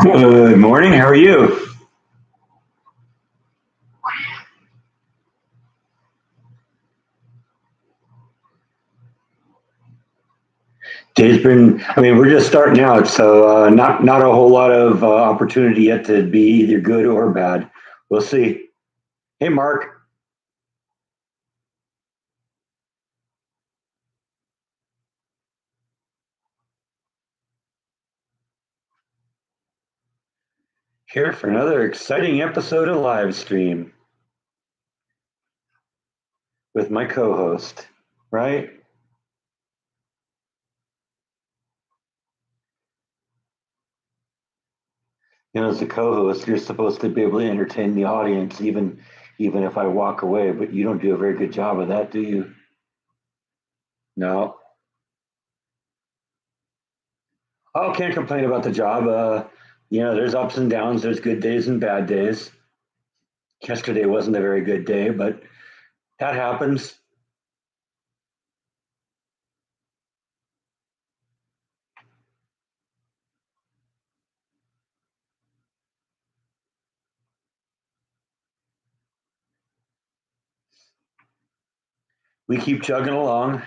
Good morning. How are you? Day's been. I mean, we're just starting out, so not a whole lot of opportunity yet to be either good or bad. We'll see. Hey, Mark. Here for another exciting episode of live stream with my co-host. Right? You know, as a co-host, you're supposed to be able to entertain the audience, even if I walk away. But you don't do a very good job of that, do you? No. Oh, can't complain about the job. You know, there's ups and downs. There's good days and bad days. Yesterday wasn't a very good day, but that happens. We keep chugging along.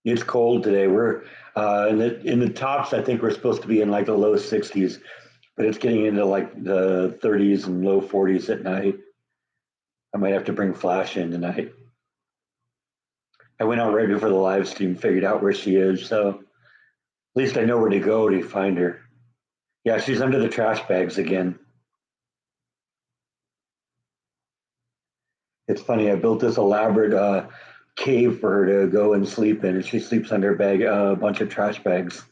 It's cold today. We're in the tops. I think we're supposed to be in like the low 60s, but it's getting into like the 30s and low 40s at night. I might have to bring Flash in tonight. I went out right before the live stream, figured out where she is, so at least I know where to go to find her. Yeah, she's under the trash bags again. It's funny. I built this elaborate cave for her to go and sleep in, and she sleeps under a bunch of trash bags.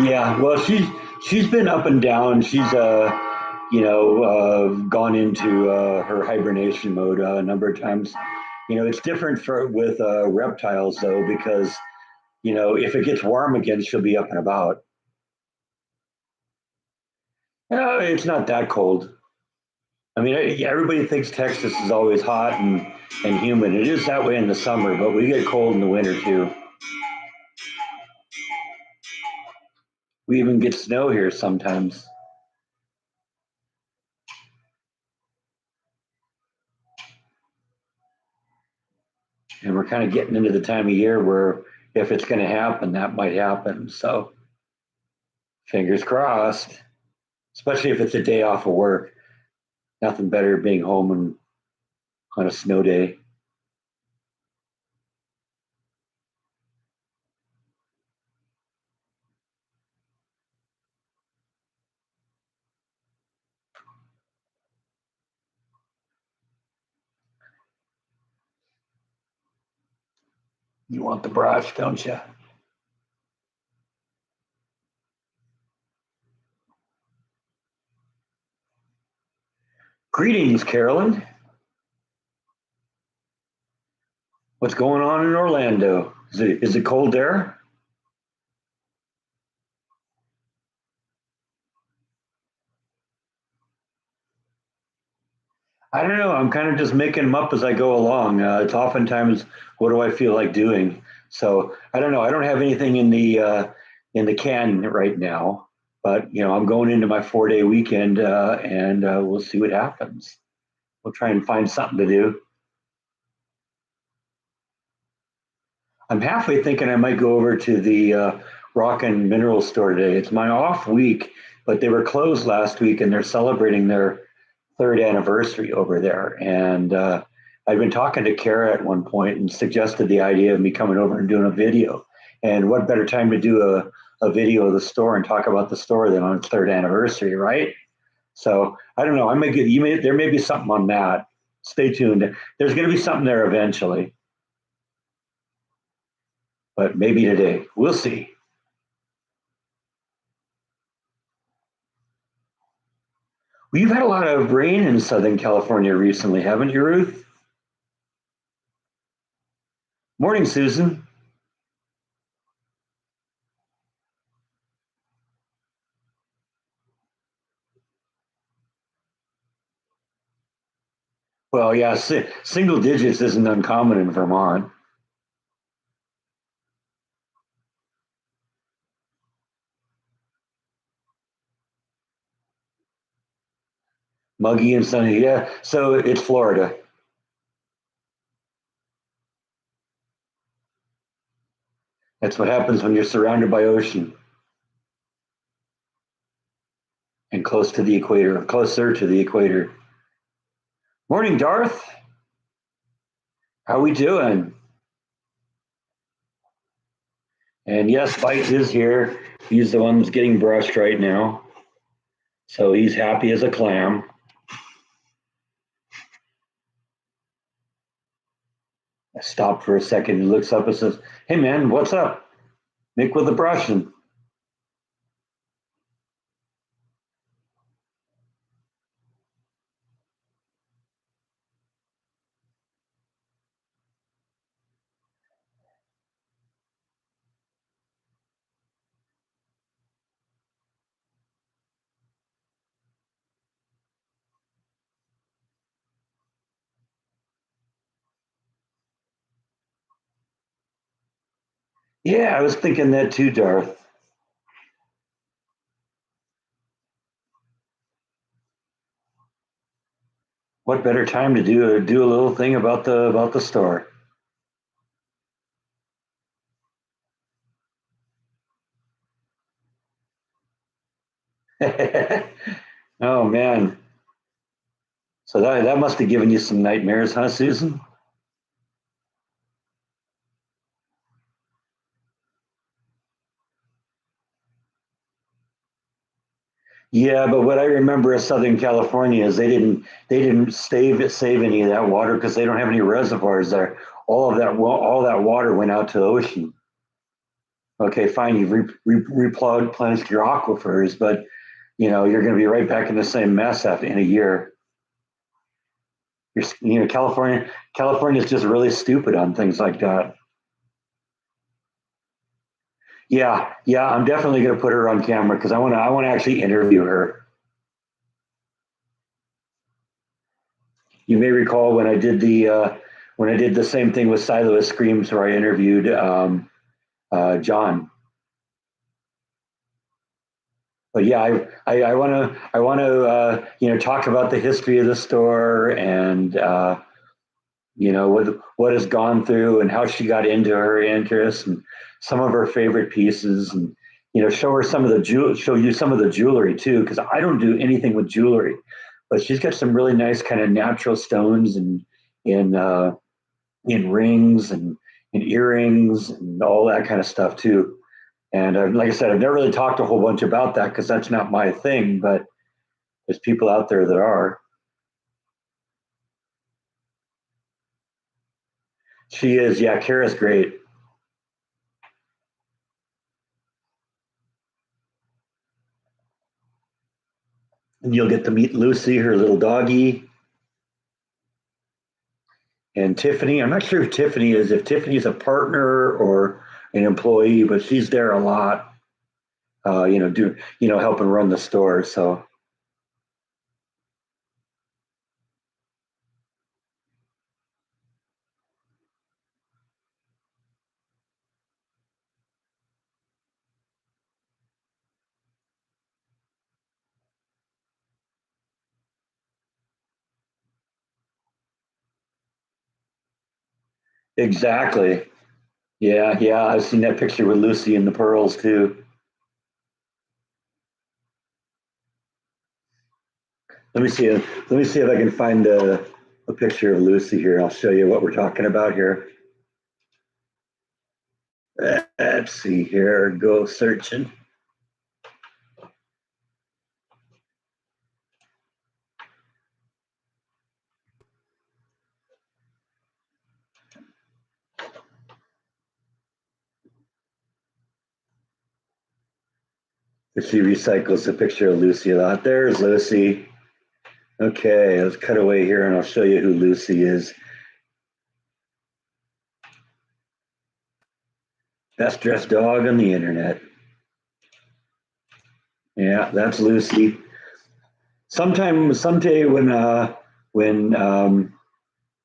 Yeah, well, she's been up and down. She's gone into her hibernation mode a number of times. You know, it's different for with reptiles though, because if it gets warm again, she'll be up and about. It's not that cold. I mean, everybody thinks Texas is always hot and humid. It is that way in the summer, but we get cold in the winter too. We even get snow here sometimes. And we're kind of getting into the time of year where if it's going to happen, that might happen. So fingers crossed, especially if it's a day off of work. Nothing better than being home on a snow day. You want the brush, don't you? Greetings, Carolyn. What's going on in Orlando? Is it cold there? I don't know. I'm kind of just making them up as I go along. It's oftentimes what do I feel like doing. So I don't know. I don't have anything in the can right now, but I'm going into my 4 day weekend, and we'll see what happens. We'll try and find something to do. I'm halfway thinking I might go over to the rock and mineral store today. It's my off week, but they were closed last week and they're celebrating their third anniversary over there. And I'd been talking to Kara at one point and suggested the idea of me coming over and doing a video. And what better time to do a video of the store and talk about the store than on its third anniversary, right? So I don't know. I may get there may be something on that. Stay tuned. There's going to be something there eventually, but maybe today. We'll see. We've had a lot of rain in Southern California recently, haven't you, Ruth? Morning, Susan. Well, yeah, single digits isn't uncommon in Vermont. Muggy and sunny. Yeah, so it's Florida. That's what happens when you're surrounded by ocean and close to the equator, closer to the equator. Morning, Darth. How we doing? And yes, Spike is here. He's the one that's getting brushed right now. So he's happy as a clam. I stopped for a second. He looks up and says, "Hey, man, what's up? Nick with the brushing." Yeah, I was thinking that too, Darth. What better time to do a little thing about the store? Oh man, so that must have given you some nightmares, huh, Susan? Yeah, but what I remember of Southern California is they didn't save any of that water because they don't have any reservoirs there. All that water went out to the ocean. Okay, fine, you've replenished your aquifers, but you're going to be right back in the same mess after in a year. California is just really stupid on things like that. Yeah, yeah, I'm definitely going to put her on camera because I want to actually interview her. You may recall when I did the same thing with Silas Screams, where I interviewed John. But yeah, I want to talk about the history of the store and what has gone through and how she got into her interests and some of her favorite pieces and show you some of the jewelry too because I don't do anything with jewelry, but she's got some really nice kind of natural stones and in in rings and in earrings and all that kind of stuff too. And like I said, I've never really talked a whole bunch about that because that's not my thing, but there's people out there that are. She is, yeah, Kara's great. And you'll get to meet Lucy, her little doggy, and Tiffany. I'm not sure if Tiffany's a partner or an employee, but she's there a lot, helping run the store. So Exactly. Yeah, yeah. I've seen that picture with Lucy and the pearls too. Let me see if I can find a picture of Lucy here. I'll show you what we're talking about here. Let's see here. Go searching. She recycles the picture of Lucy a lot. There's Lucy. Okay, let's cut away here and I'll show you who Lucy is. Best dressed dog on the internet. Yeah, that's Lucy. Someday when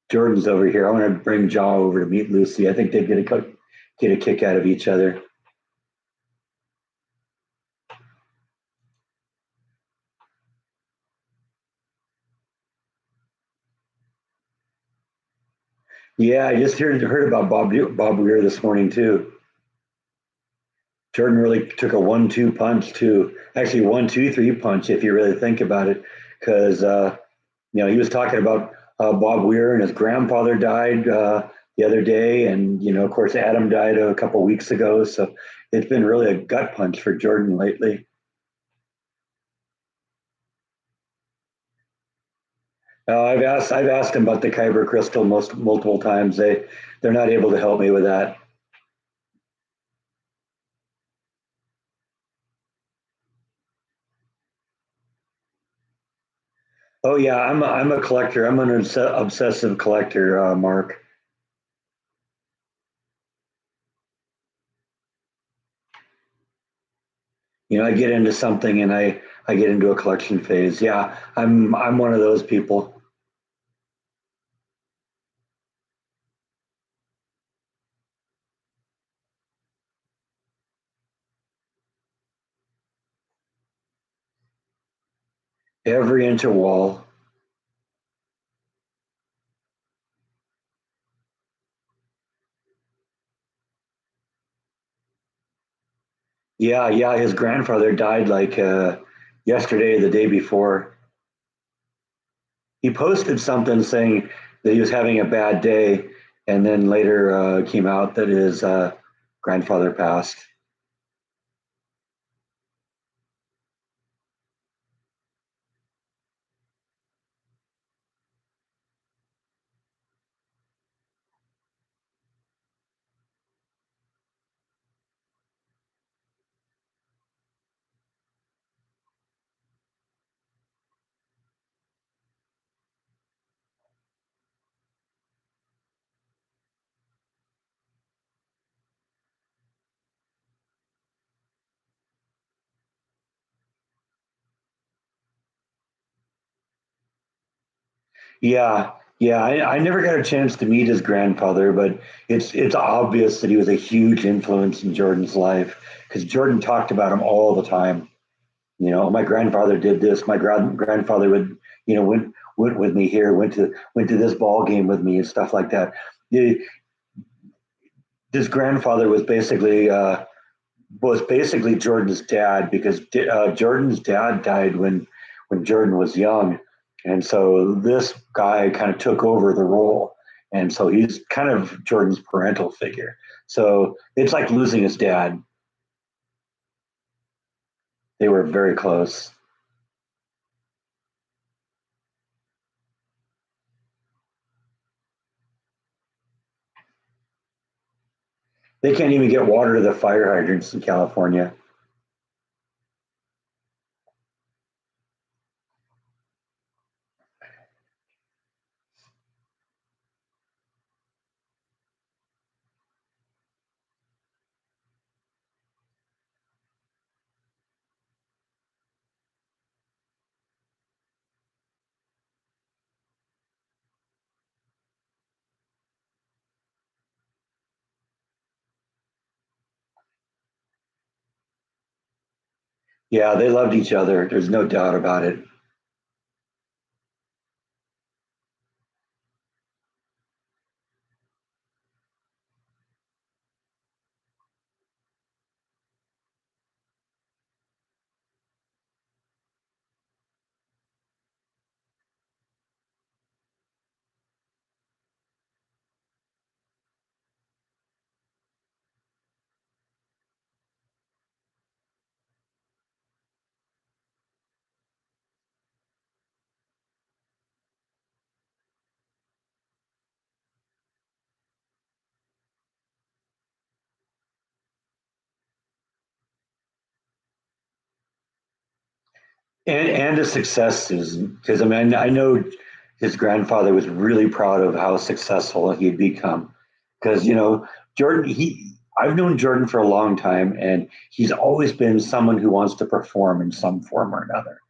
Jordan's over here, I want to bring Jaw over to meet Lucy. I think they get a kick out of each other. Yeah, I just heard about Bob Weir this morning too. Jordan really took a 1-2 punch too. Actually, 1-2-3 punch if you really think about it, because he was talking about Bob Weir and his grandfather died the other day, and of course Adam died a couple weeks ago. So it's been really a gut punch for Jordan lately. I've asked him about the Kyber crystal multiple times. They're not able to help me with that. Oh yeah, I'm a collector. I'm an obsessive collector, Mark. I get into something and I get into a collection phase. Yeah, I'm one of those people. Every inch of wall. Yeah, yeah. His grandfather died like yesterday, the day before. He posted something saying that he was having a bad day, and then later came out that his grandfather passed. Yeah, yeah. I never got a chance to meet his grandfather, but it's obvious that he was a huge influence in Jordan's life because Jordan talked about him all the time. My grandfather did this. My grandfather would, went with me here, went to this ball game with me and stuff like that. The- His grandfather was basically Jordan's dad because Jordan's dad died when Jordan was young, and so this guy kind of took over the role, and so he's kind of Jordan's parental figure. So it's like losing his dad. They were very close. They can't even get water to the fire hydrants in California. Yeah, they loved each other. There's no doubt about it. And his successes, because I mean, I know his grandfather was really proud of how successful he had become. Because Jordan, I've known Jordan for a long time, and he's always been someone who wants to perform in some form or another.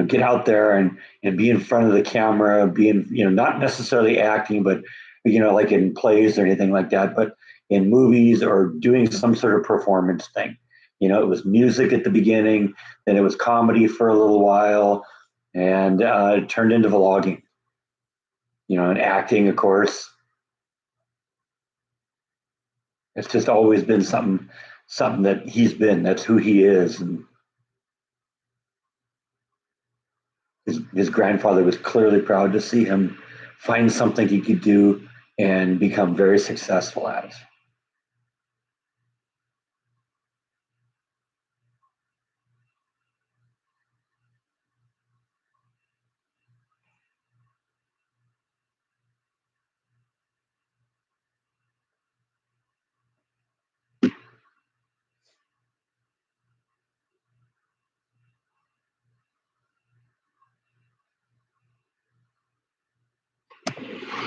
Get out there and be in front of the camera, being not necessarily acting, but like in plays or anything like that, but in movies or doing some sort of performance thing. It was music at the beginning, then it was comedy for a little while, and it turned into vlogging. And acting, of course. It's just always been something that he's been. That's who he is, and his grandfather was clearly proud to see him find something he could do and become very successful at it.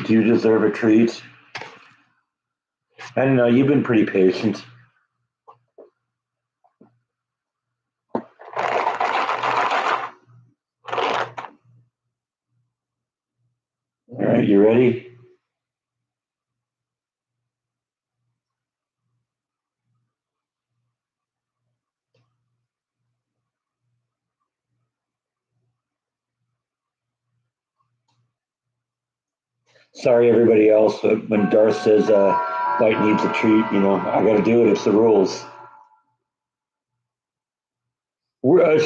Do you deserve a treat? I don't know. You've been pretty patient. All right, you ready? Sorry, everybody else, but when Darth says Light needs a treat, I got to do it. It's the rules.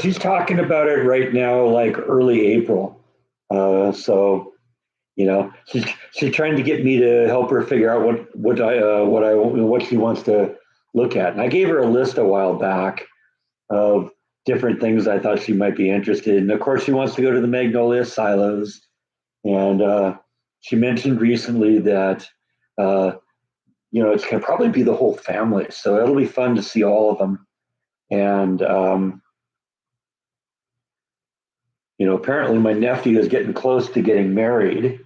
She's talking about it right now, like early April. So she's trying to get me to help her figure out what she wants to look at. And I gave her a list a while back of different things I thought she might be interested in. Of course, she wants to go to the Magnolia Silos, and she mentioned recently that it's going to probably be the whole family, so it'll be fun to see all of them. And apparently my nephew is getting close to getting married,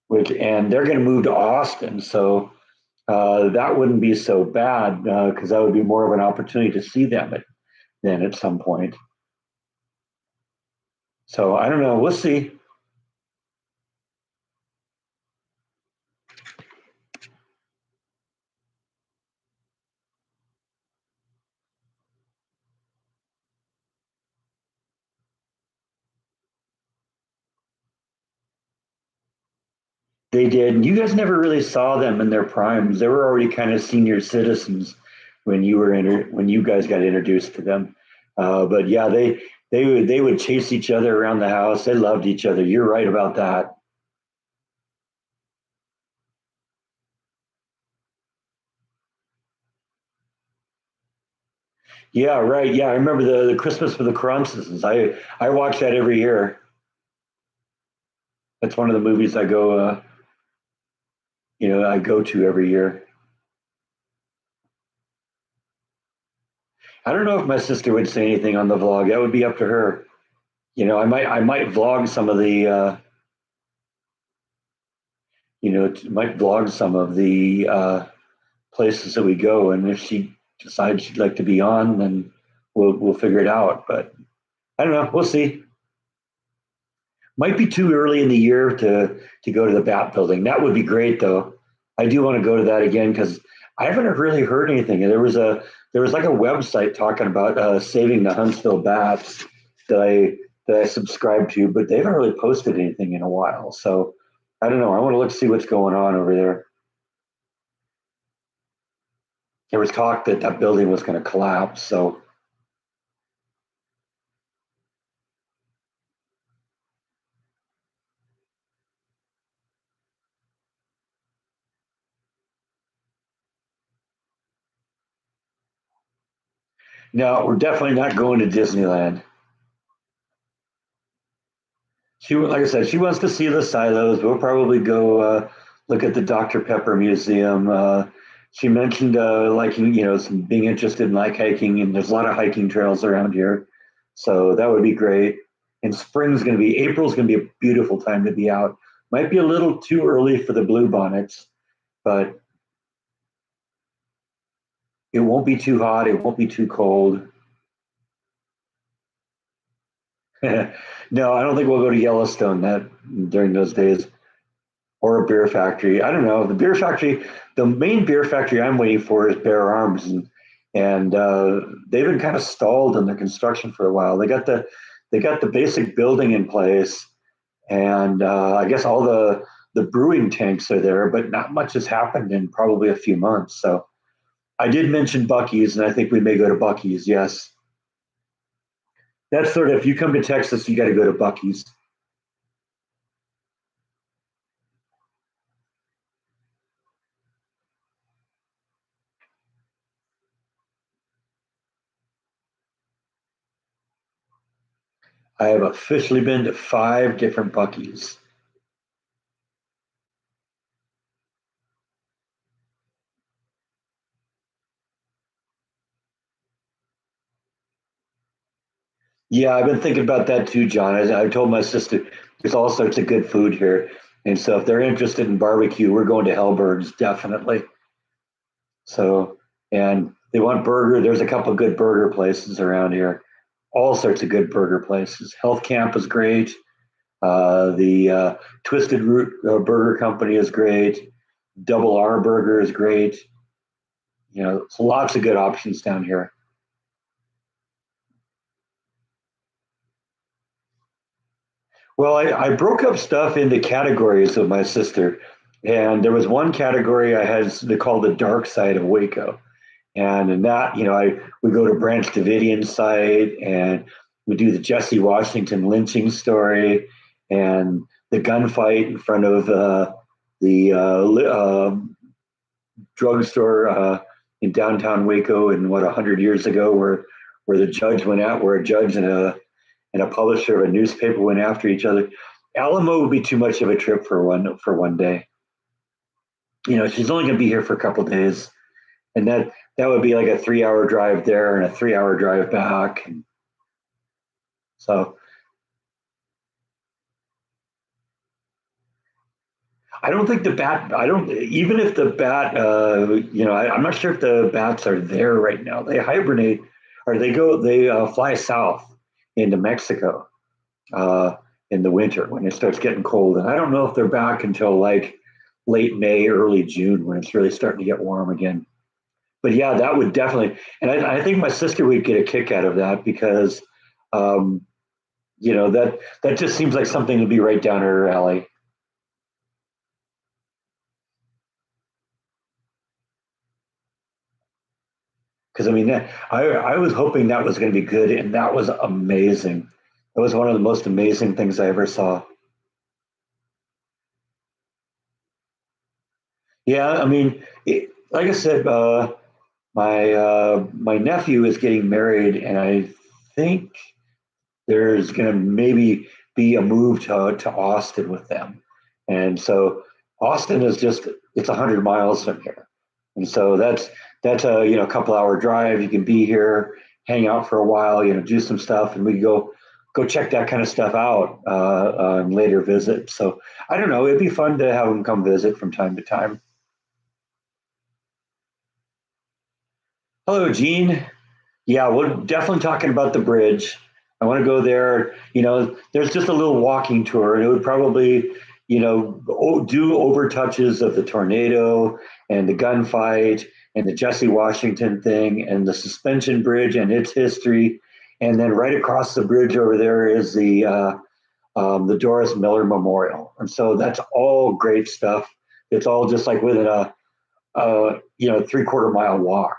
and they're going to move to Austin, so that wouldn't be so bad because that would be more of an opportunity to see them then at some point. So I don't know. We'll see. They did. And you guys never really saw them in their primes. They were already kind of senior citizens when when you guys got introduced to them. But yeah, they would chase each other around the house. They loved each other. You're right about that. Yeah, right. Yeah, I remember the Christmas with the Crumpsons. I watch that every year. That's one of the movies I go to every year. I don't know if my sister would say anything on the vlog. That would be up to her. I might vlog some of the might vlog some of the places that we go, and if she decides she'd like to be on, then we'll figure it out. But I don't know. We'll see. Might be too early in the year to go to the Bat Building. That would be great, though. I do want to go to that again because I haven't really heard anything. There was like a website talking about saving the Huntsville Bats that I subscribed to, but they haven't really posted anything in a while. So I don't know. I want to look see what's going on over there. There was talk that that building was going to collapse. So no, we're definitely not going to Disneyland. Like I said, she wants to see the silos. We'll probably go look at the Dr. Pepper Museum. She mentioned being interested in like hiking, and there's a lot of hiking trails around here. So that would be great. And April's going to be a beautiful time to be out. Might be a little too early for the blue bonnets, but it won't be too hot. It won't be too cold. No, I don't think we'll go to Yellowstone that during those days or a beer factory. I don't know. The main beer factory I'm waiting for is Bear Arms, and they've been kind of stalled in their construction for a while. They got the basic building in place, and I guess all the brewing tanks are there, but not much has happened in probably a few months. So I did mention Bucky's, and I think we may go to Bucky's. Yes, that's sort of if you come to Texas, you got to go to Bucky's. I have officially been to 5 different Bucky's. Yeah, I've been thinking about that too, John. I told my sister there's all sorts of good food here, and so if they're interested in barbecue, we're going to Hellberg's definitely. So, and they want burger. There's a couple good burger places around here. All sorts of good burger places. Health Camp is great. The Twisted Root Burger Company is great. Double R Burger is great. So lots of good options down here. Well, I broke up stuff into categories with my sister, and there was one category I had called the dark side of Waco, and in that, I would go to Branch Davidian's site, and we do the Jesse Washington lynching story, and the gunfight in front of the drugstore in downtown Waco, in 100 years ago, where the judge went out, where a judge and a publisher of a newspaper went after each other. Alamo would be too much of a trip for one day. She's only going to be here for a couple of days, and that would be like a 3-hour drive there and a 3-hour drive back. And so I don't think the bat. I don't even if the bat. I'm not sure if the bats are there right now. They hibernate, or they go. They fly south into Mexico uh, in the winter when it starts getting cold. And I don't know if they're back until like late May, early June when it's really starting to get warm again. But yeah, that would definitely, and I think my sister would get a kick out of that because, um, that just seems like something to be right down her alley. Because I mean, I was hoping that was going to be good, and that was amazing. That was one of the most amazing things I ever saw. Yeah, I mean, like I said, my nephew is getting married, and I think there's going to maybe be a move to Austin with them. And so Austin is just it's 100 miles from here, and so that's a couple hour drive. You can be here, hang out for a while, do some stuff, and we go check that kind of stuff out on later visit. So I don't know, it'd be fun to have them come visit from time to time. Hello, Gene. Yeah, we're definitely talking about the bridge. I want to go there. There's just a little walking tour, and it would probably, do over touches of the tornado and the gunfight and the Jesse Washington thing and the suspension bridge and its history. And then right across the bridge over there is the Doris Miller Memorial. And so that's all great stuff. It's all just like within a 3/4 mile walk.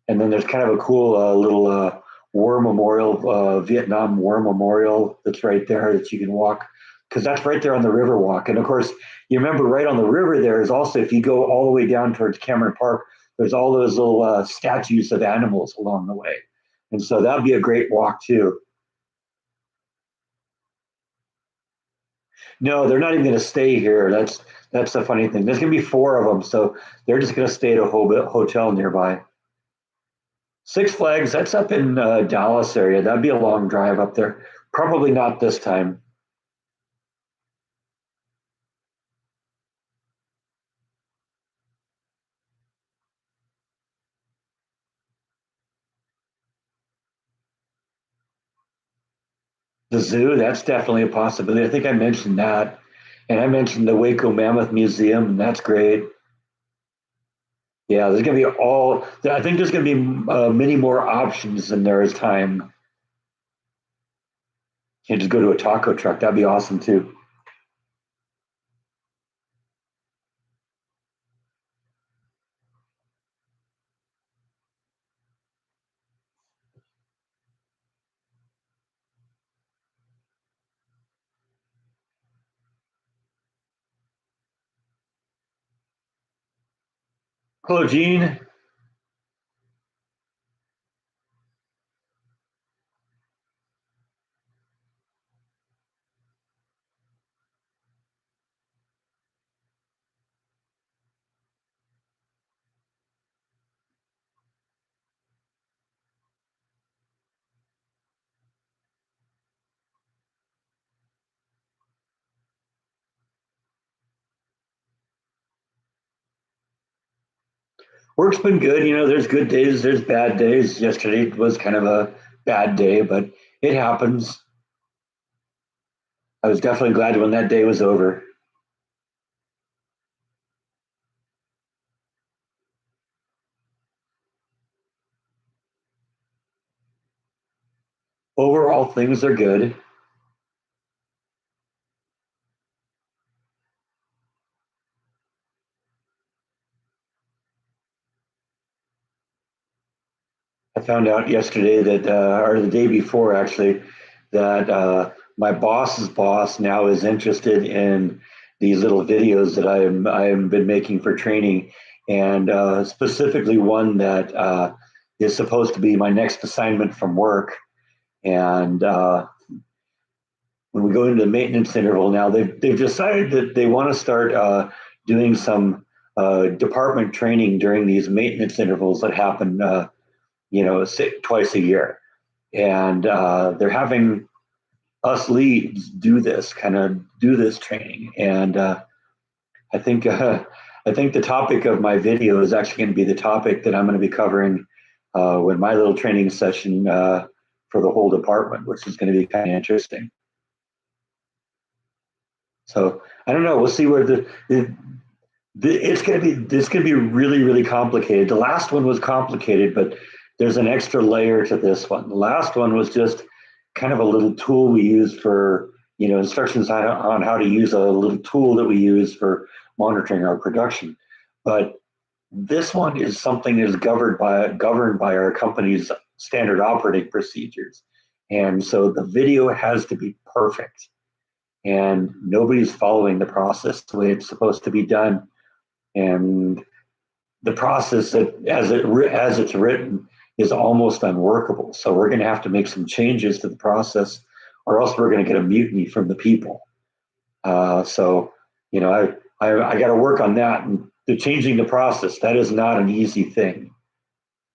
And then there's kind of a cool little war memorial, Vietnam War Memorial that's right there that you can walk because that's right there on the river walk. And of course, you remember right on the river there is also, if you go all the way down towards Cameron Park, there's all those little statues of animals along the way. And so that'd be a great walk too. No, they're not even going to stay here. That's the funny thing. There's going to be 4 of them, so they're just going to stay at a hotel nearby. Six Flags, that's up in Dallas area. That'd be a long drive up there. Probably not this time. The zoo, that's definitely a possibility. I think I mentioned that. And I mentioned the Waco Mammoth Museum, and that's great. Yeah, there's going to be I think there's going to be many more options than there is time. You just go to a taco truck. That'd be awesome too. Hello, Gene. Work's been good. There's good days, there's bad days. Yesterday was kind of a bad day, but it happens. I was definitely glad when that day was over. Overall, things are good. I found out yesterday that, or the day before actually, that my boss's boss now is interested in these little videos that I have been making for training, and specifically one that is supposed to be my next assignment from work. And when we go into the maintenance interval now, they've decided that they want to start doing some department training during these maintenance intervals that happen, twice a year, and they're having us leads do this training. And I think I think the topic of my video is actually going to be the topic that I'm going to be covering with my little training session for the whole department, which is going to be kind of interesting. So I don't know. We'll see where it's going to be really really complicated. The last one was complicated, but there's an extra layer to this one. The last one was just kind of a little tool we used for instructions on how to use a little tool that we use for monitoring our production. But this one is something that is governed by our company's standard operating procedures, and so the video has to be perfect, and nobody's following the process the way it's supposed to be done. And the process that as it's written is almost unworkable. So we're going to have to make some changes to the process, or else we're going to get a mutiny from the people. So I got to work on that, and the changing the process, that is not an easy thing.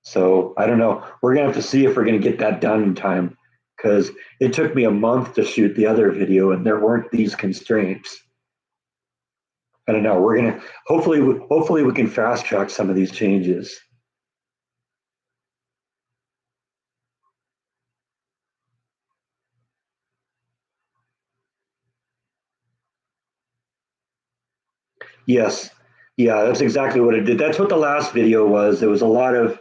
So I don't know. We're going to have to see if we're going to get that done in time, because it took me a month to shoot the other video, and there weren't these constraints. I don't know. We're gonna hopefully we can fast track some of these changes. Yes, yeah, that's exactly what it did. That's what the last video was. It was a lot of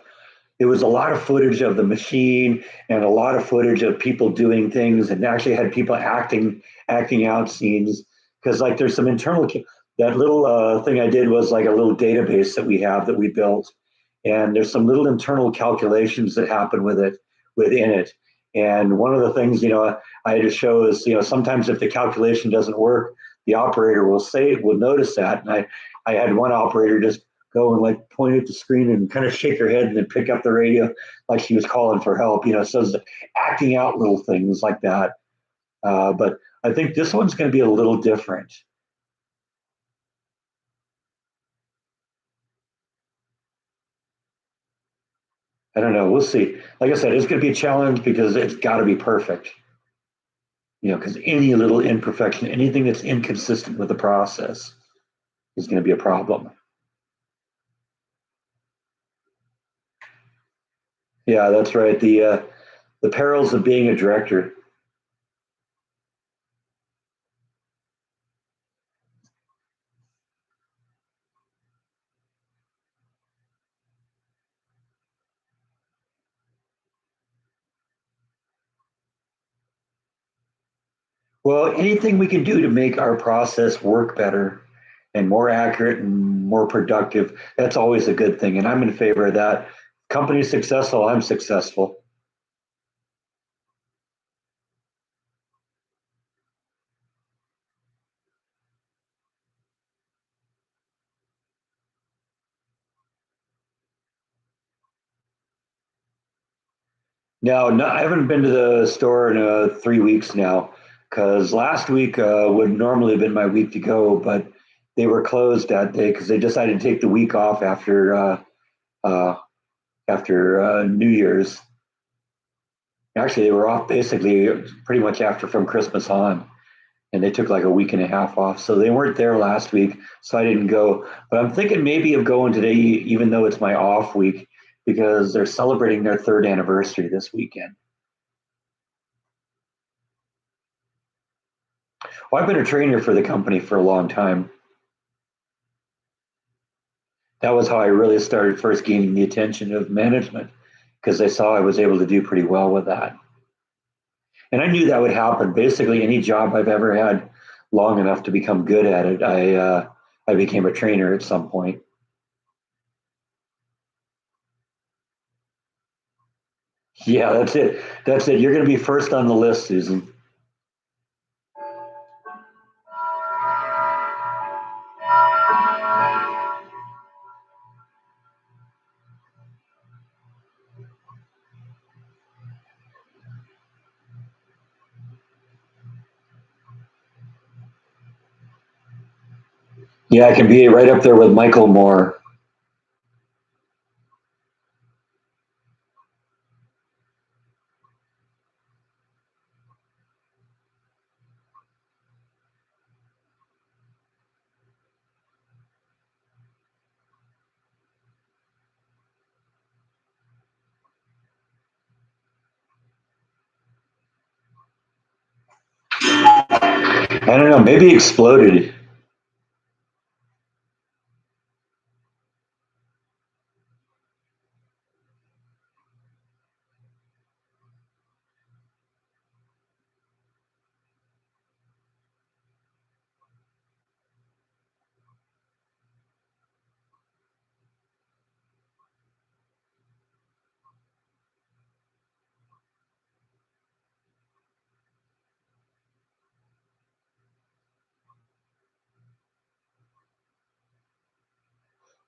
footage of the machine, and a lot of footage of people doing things, and actually had people acting out scenes, because like there's some internal that little thing I did was like a little database that we have that we built, and there's some little internal calculations that happen within it. And one of the things I had to show is sometimes if the calculation doesn't work, the operator will notice that. And I had one operator just go and like point at the screen and kind of shake her head and then pick up the radio like she was calling for help. So it's acting out little things like that. But I think this one's going to be a little different. I don't know. We'll see. Like I said, it's going to be a challenge because it's got to be perfect. Because any little imperfection, anything that's inconsistent with the process is going to be a problem. Yeah, that's right. The perils of being a director. Well, anything we can do to make our process work better and more accurate and more productive, that's always a good thing. And I'm in favor of that. Company successful, I'm successful. Now, no, I haven't been to the store in 3 weeks now because last week would normally have been my week to go, but they were closed that day because they decided to take the week off uh, after New Year's. Actually, they were off basically pretty much after from Christmas on, and they took like a week and a half off. So they weren't there last week, so I didn't go. But I'm thinking maybe of going today, even though it's my off week, because they're celebrating their third anniversary this weekend. Well, I've been a trainer for the company for a long time. That was how I really started first gaining the attention of management because they saw I was able to do pretty well with that. And I knew that would happen. Basically, any job I've ever had long enough to become good at it, I became a trainer at some point. Yeah, that's it. That's it. You're going to be first on the list, Susan. Yeah, I can be right up there with Michael Moore. I don't know. Maybe exploded.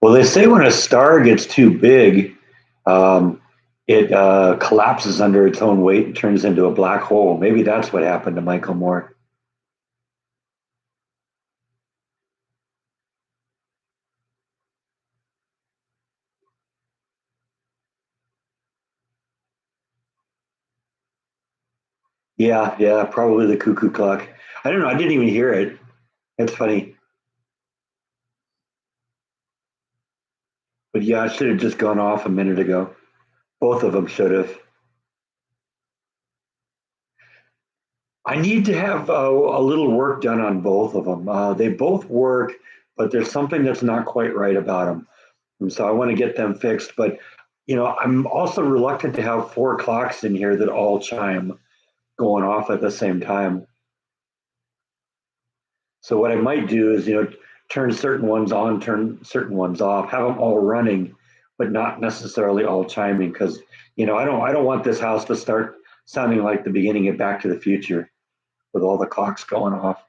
Well, they say when a star gets too big, um, it collapses under its own weight and turns into a black hole. Maybe that's what happened to Michael Moore. Yeah, yeah, probably the cuckoo clock. I don't know. I didn't even hear it. It's funny. But yeah, it should have just gone off a minute ago. Both of them should have. I need to have a little work done on both of them. They both work, but there's something that's not quite right about them. And so I want to get them fixed. But, I'm also reluctant to have four clocks in here that all chime going off at the same time. So what I might do is, turn certain ones on, turn certain ones off, have them all running, but not necessarily all chiming because, I don't want this house to start sounding like the beginning of Back to the Future with all the clocks going off,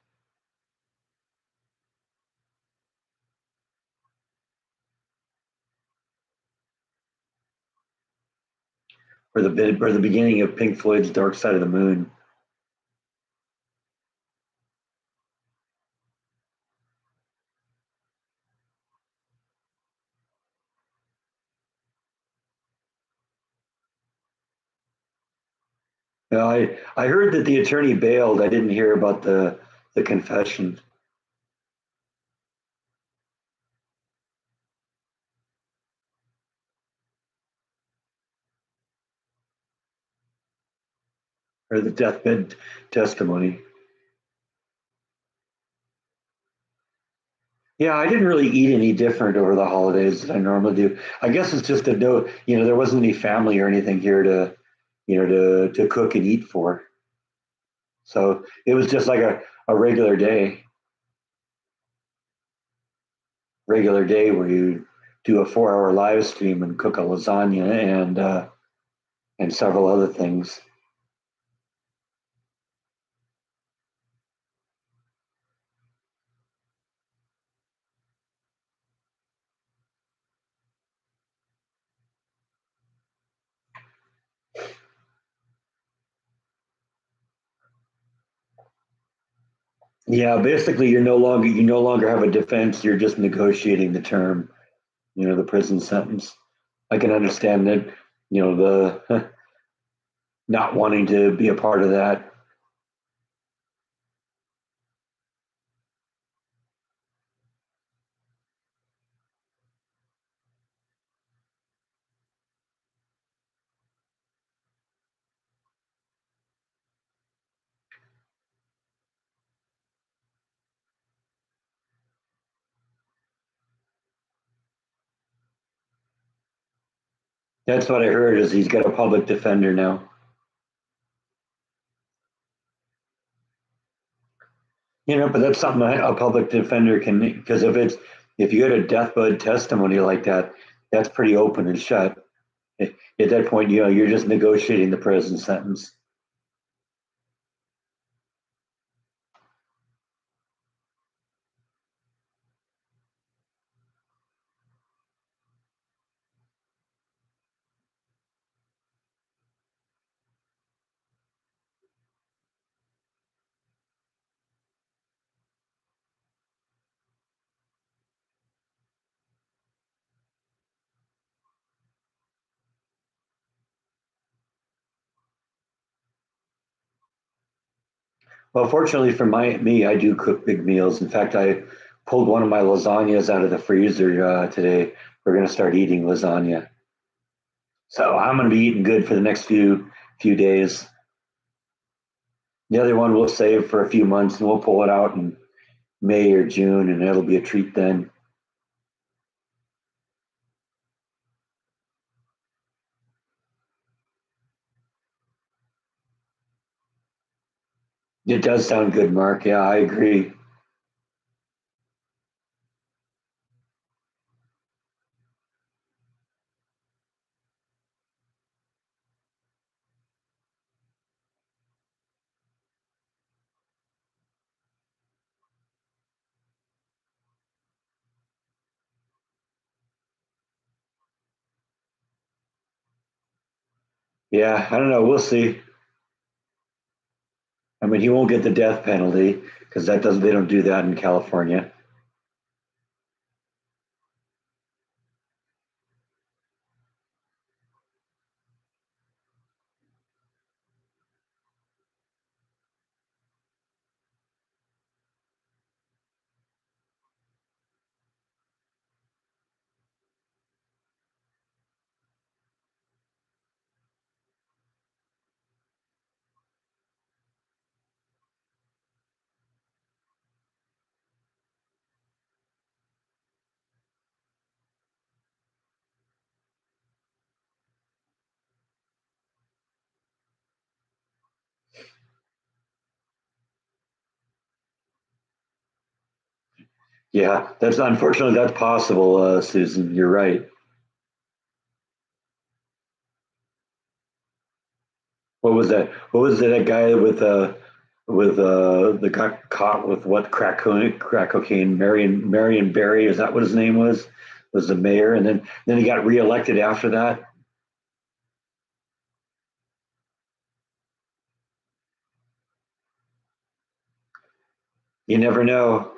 or the beginning of Pink Floyd's Dark Side of the Moon. I heard that the attorney bailed. I didn't hear about the confession or the deathbed testimony. Yeah, I didn't really eat any different over the holidays than I normally do. I guess it's just that no, there wasn't any family or anything here to cook and eat for. So it was just like a regular day where you do a 4 hour live stream and cook a lasagna and several other things. Yeah, basically you no longer have a defense. You're just negotiating the term, the prison sentence. I can understand that, the not wanting to be a part of that. That's what I heard is he's got a public defender now. But that's something a public defender can, because if you get a deathbed testimony like that, that's pretty open and shut. At that point, you're just negotiating the prison sentence. Well, fortunately for me, I do cook big meals. In fact, I pulled one of my lasagnas out of the freezer today. We're going to start eating lasagna, so I'm going to be eating good for the next few days. The other one we'll save for a few months, and we'll pull it out in May or June, and it'll be a treat then. It does sound good, Mark. Yeah, I agree. Yeah, I don't know. We'll see. I mean, he won't get the death penalty because they don't do that in California. Yeah, that's possible, Susan. You're right. What was that? What was that guy with the got caught with what crack cocaine? Marion Barry, is that what his name was? Was the mayor, and then he got reelected after that. You never know.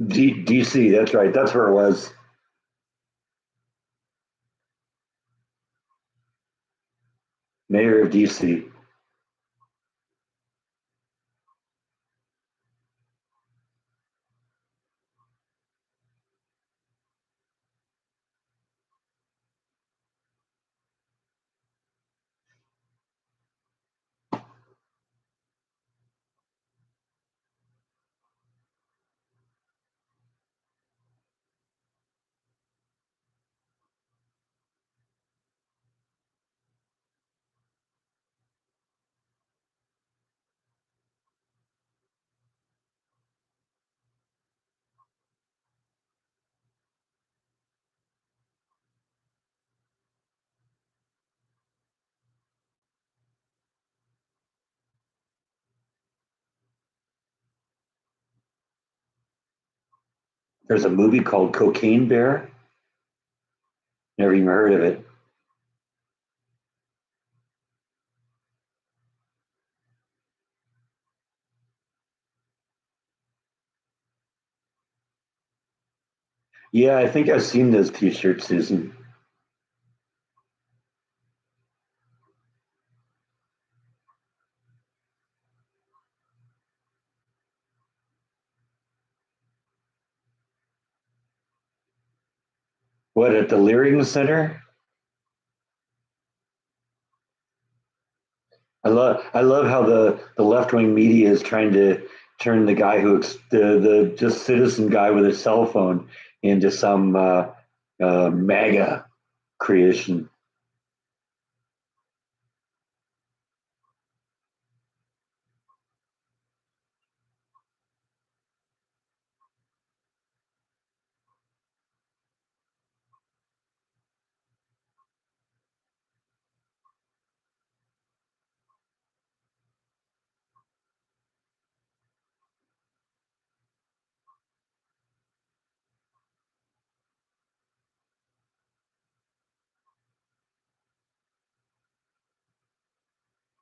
DC, that's right. That's where it was. Mayor of DC. There's a movie called Cocaine Bear. Never even heard of it. Yeah, I think I've seen those T-shirts, Susan. What, at the Leering Center? I love how the left wing media is trying to turn the guy the just citizen guy with a cell phone into some MAGA creation.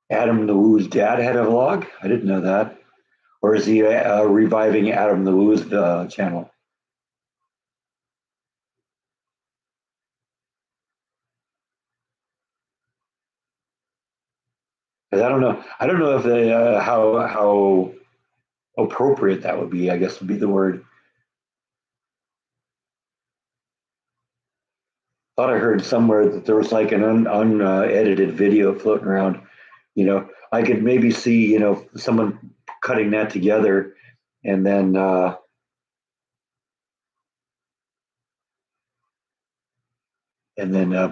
Adam the Woo's dad had a vlog. I didn't know that. Or is he reviving Adam the Woo's channel? 'Cause I don't know. I don't know if how appropriate that would be. I guess would be the word. Thought I heard somewhere that there was like an unedited video floating around. I could maybe see someone cutting that together and then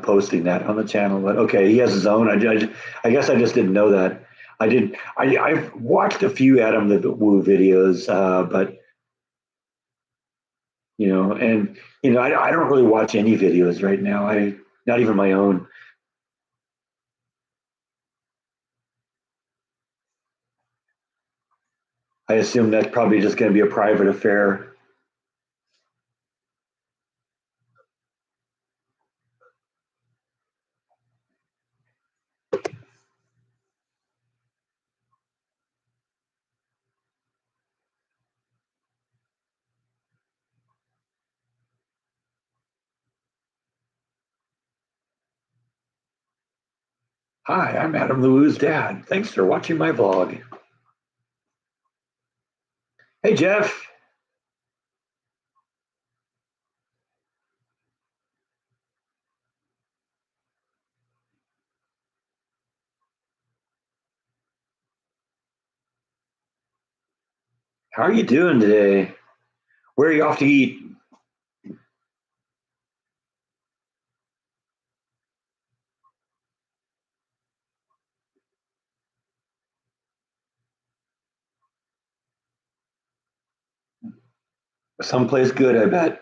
posting that on the channel. But okay, he has his own. I guess I just didn't know that. I did. I've watched a few Adam the Woo videos, but and I don't really watch any videos right now. I Not even my own. I assume that's probably just going to be a private affair. Hi, I'm Adam the Woo's dad. Thanks for watching my vlog. Hey, Jeff. How are you doing today? Where are you off to eat? Someplace good, I bet.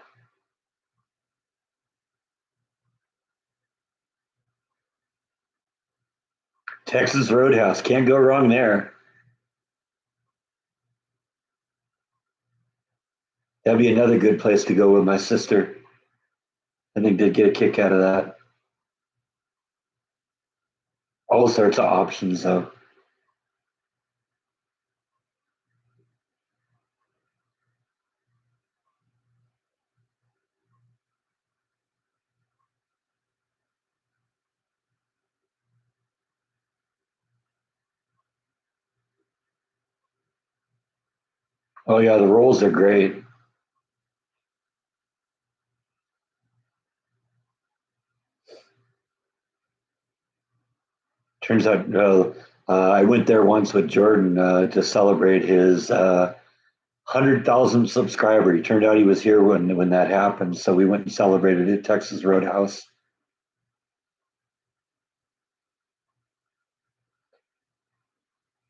Texas Roadhouse. Can't go wrong there. That'd be another good place to go with my sister. I think they'd get a kick out of that. All sorts of options, though. Oh yeah, the rolls are great. Turns out I went there once with Jordan to celebrate his 100,000 subscriber. He turned out he was here when that happened, so we went and celebrated at Texas Roadhouse.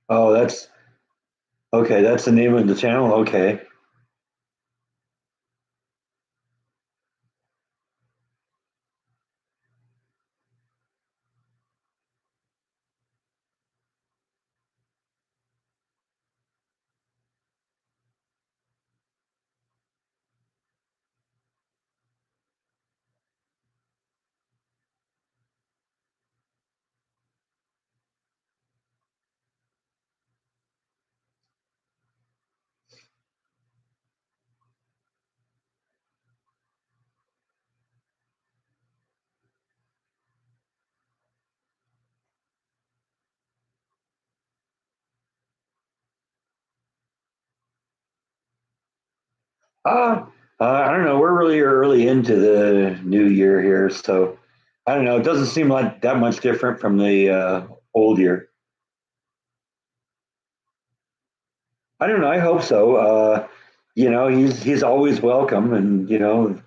Oh, that's okay. That's the name of the channel. Okay. Uh, I don't know. We're really early into the new year here, so I don't know. It doesn't seem like that much different from the old year. I don't know. I hope so. He's always welcome, and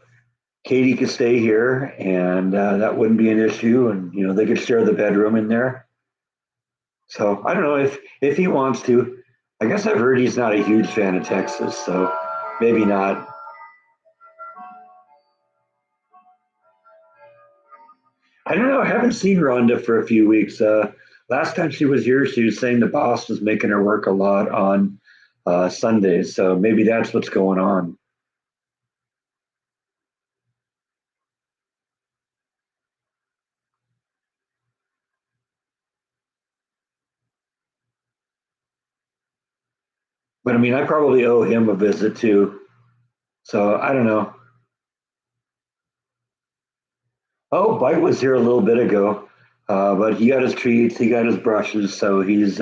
Katie could stay here, and that wouldn't be an issue. And they could share the bedroom in there. So I don't know if he wants to. I guess I've heard he's not a huge fan of Texas, so maybe not. I don't know. I haven't seen Rhonda for a few weeks. Last time she was here, she was saying the boss was making her work a lot on Sundays. So maybe that's what's going on. But I mean, I probably owe him a visit too. So I don't know. Oh, Bite was here a little bit ago, but he got his treats, he got his brushes, so he's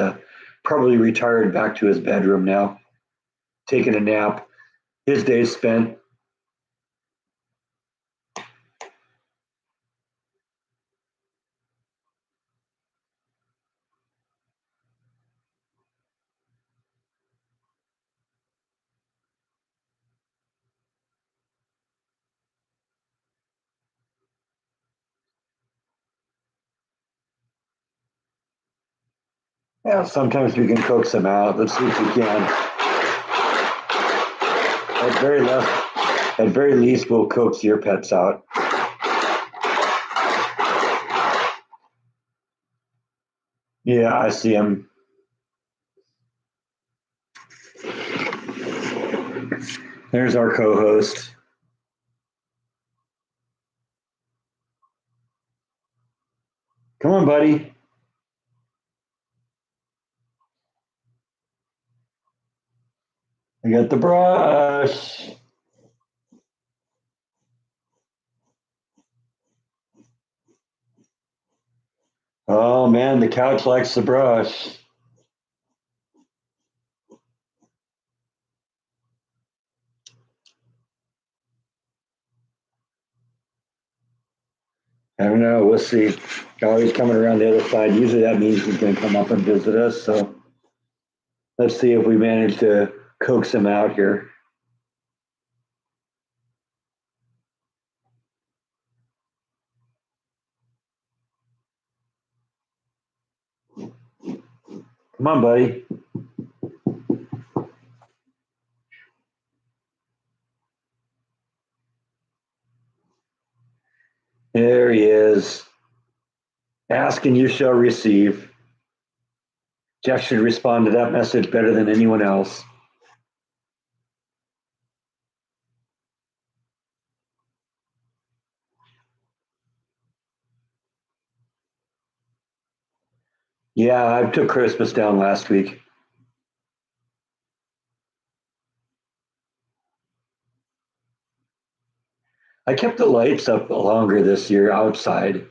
probably retired back to his bedroom now, taking a nap. His day's spent. Yeah, sometimes we can coax them out. Let's see if we can. At very least, at very least, we'll coax your pets out. Yeah, I see him. There's our co-host. Come on, buddy. I got the brush. Oh man, the couch likes the brush. I don't know. We'll see. Oh, he's coming around the other side. Usually that means he's going to come up and visit us. So let's see if we manage to coax him out here. Come on, buddy. There he is. Ask and you shall receive. Jeff should respond to that message better than anyone else. Yeah, I took Christmas down last week. I kept the lights up longer this year outside.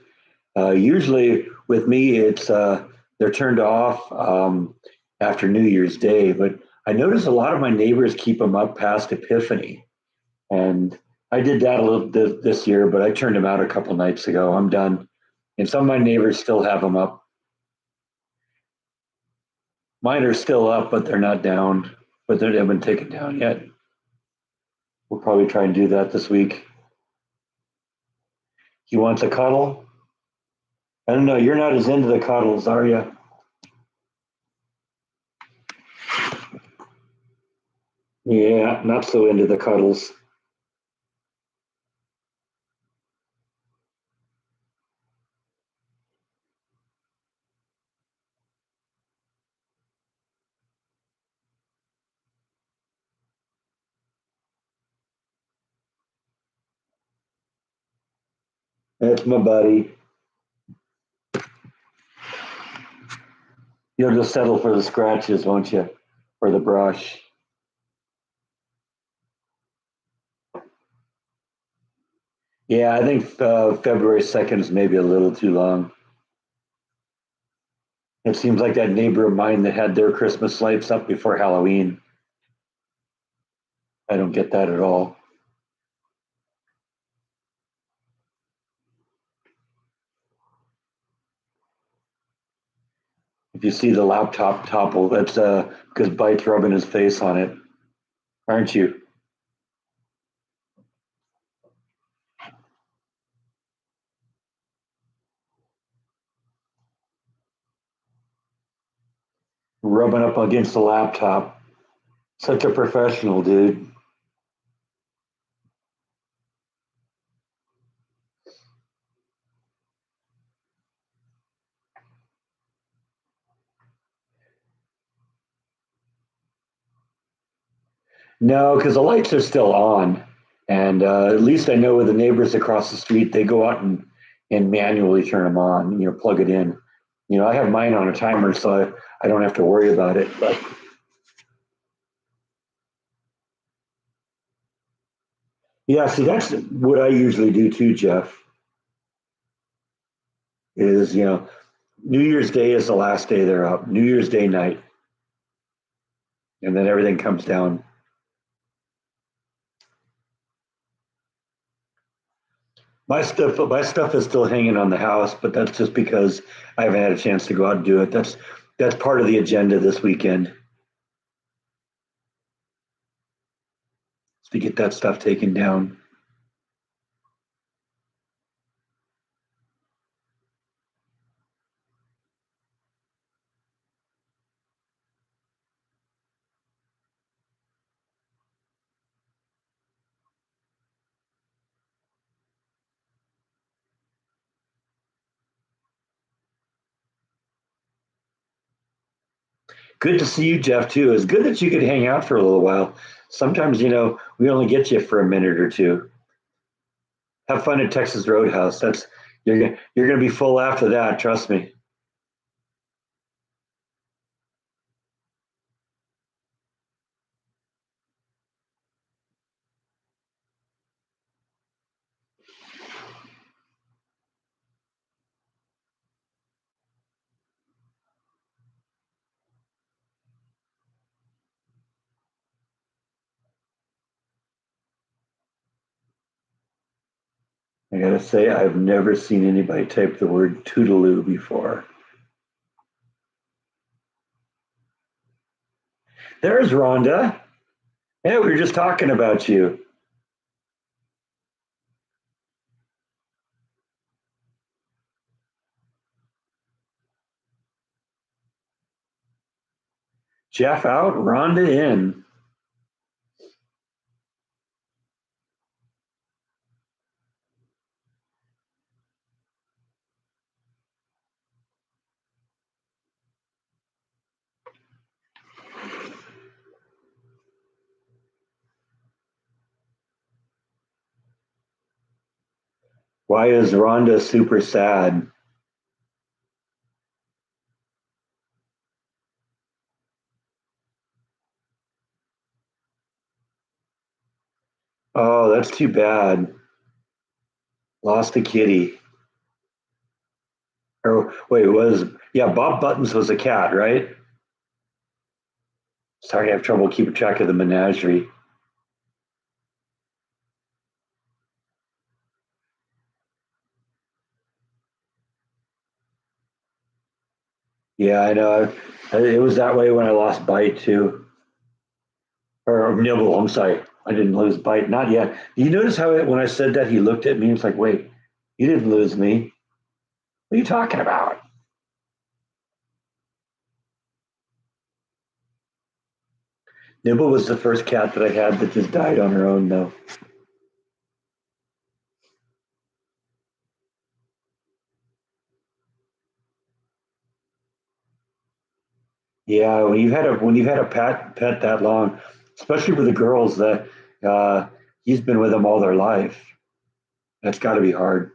Usually with me, it's they're turned off after New Year's Day, but I notice a lot of my neighbors keep them up past Epiphany, and I did that a little this year, but I turned them out a couple nights ago. I'm done, and some of my neighbors still have them up. Mine are still up, but they're not down, but they haven't been taken down yet. We'll probably try and do that this week. He wants a cuddle. I don't know. You're not as into the cuddles, are you? Yeah, not so into the cuddles. That's my buddy. You'll just settle for the scratches, won't you? Or the brush. Yeah, I think February 2nd is maybe a little too long. It seems like that neighbor of mine that had their Christmas lights up before Halloween. I don't get that at all. If you see the laptop topple, that's because Bite's rubbing his face on it, aren't you? Rubbing up against the laptop. Such a professional, dude. No, because the lights are still on, and at least I know with the neighbors across the street, they go out and manually turn them on. Plug it in. I have mine on a timer, so I don't have to worry about it. But yeah, see, that's what I usually do too, Jeff. Is New Year's Day is the last day they're up. New Year's Day night, and then everything comes down. My stuff is still hanging on the house, but that's just because I haven't had a chance to go out and do it. That's part of the agenda this weekend is to get that stuff taken down. Good to see you, Jeff. Too. It's good that you could hang out for a little while. Sometimes we only get you for a minute or two. Have fun at Texas Roadhouse. You're gonna be full after that. Trust me. I gotta say, I've never seen anybody type the word Toodaloo before. There's Rhonda. Hey, we were just talking about you. Jeff out, Rhonda in. Why is Rhonda super sad? Oh, that's too bad. Lost a kitty. Or wait, was yeah, Bob Buttons was a cat, right? Sorry, I have trouble keeping track of the menagerie. Yeah, I know. It was that way when I lost Bite too. Or Nibble, I'm sorry. I didn't lose Bite. Not yet. You notice how when I said that, he looked at me and was like, wait, you didn't lose me. What are you talking about? Nibble was the first cat that I had that just died on her own, though. Yeah, when you've had a pet that long, especially with the girls that uh, he's been with them all their life, that's got to be hard.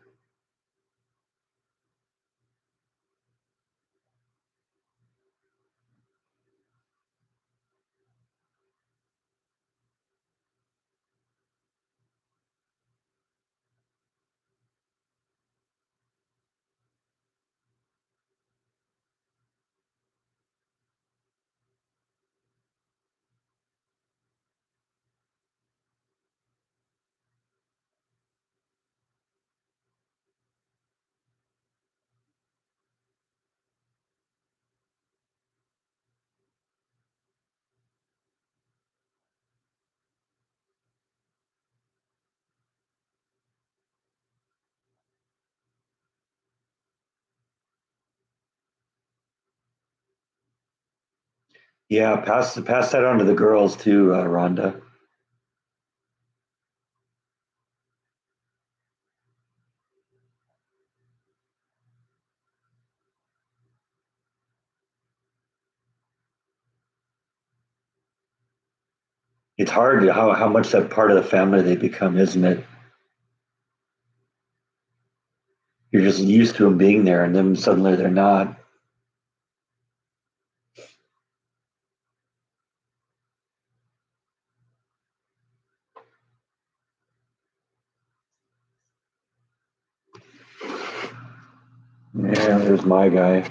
Yeah, pass that on to the girls too, Rhonda. It's hard how much that part of the family they become, isn't it? You're just used to them being there, and then suddenly they're not. Yeah, there's my guy.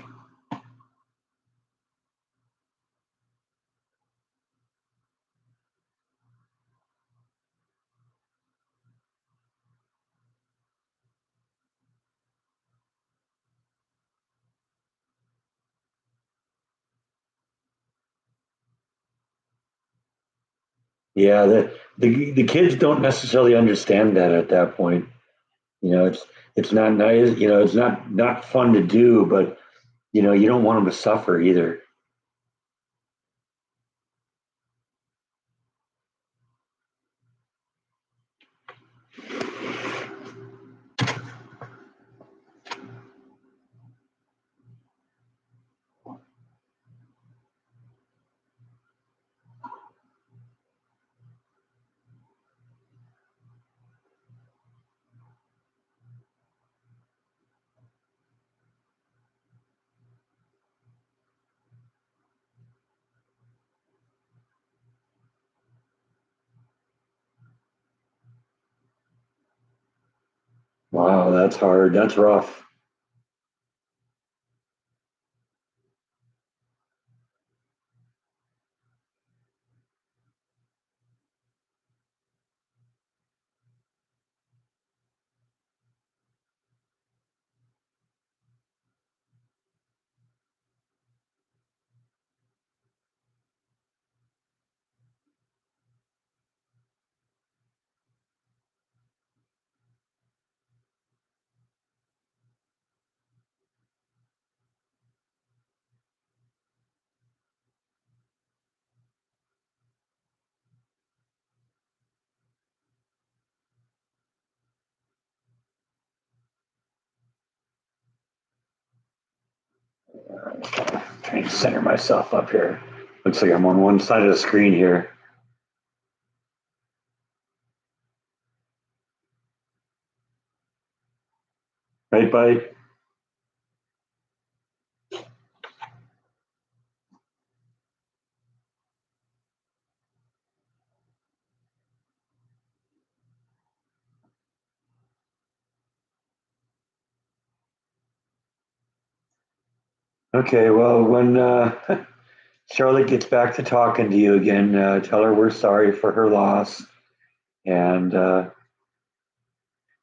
Yeah, the kids don't necessarily understand that at that point. It's not nice. It's not fun to do, but you don't want them to suffer either. Wow, that's hard. That's rough. Trying to center myself up here. Looks like I'm on one side of the screen here. Right, bud? Okay, well, Charlotte gets back to talking to you again, tell her we're sorry for her loss. And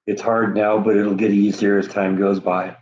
it's hard now, but it'll get easier as time goes by.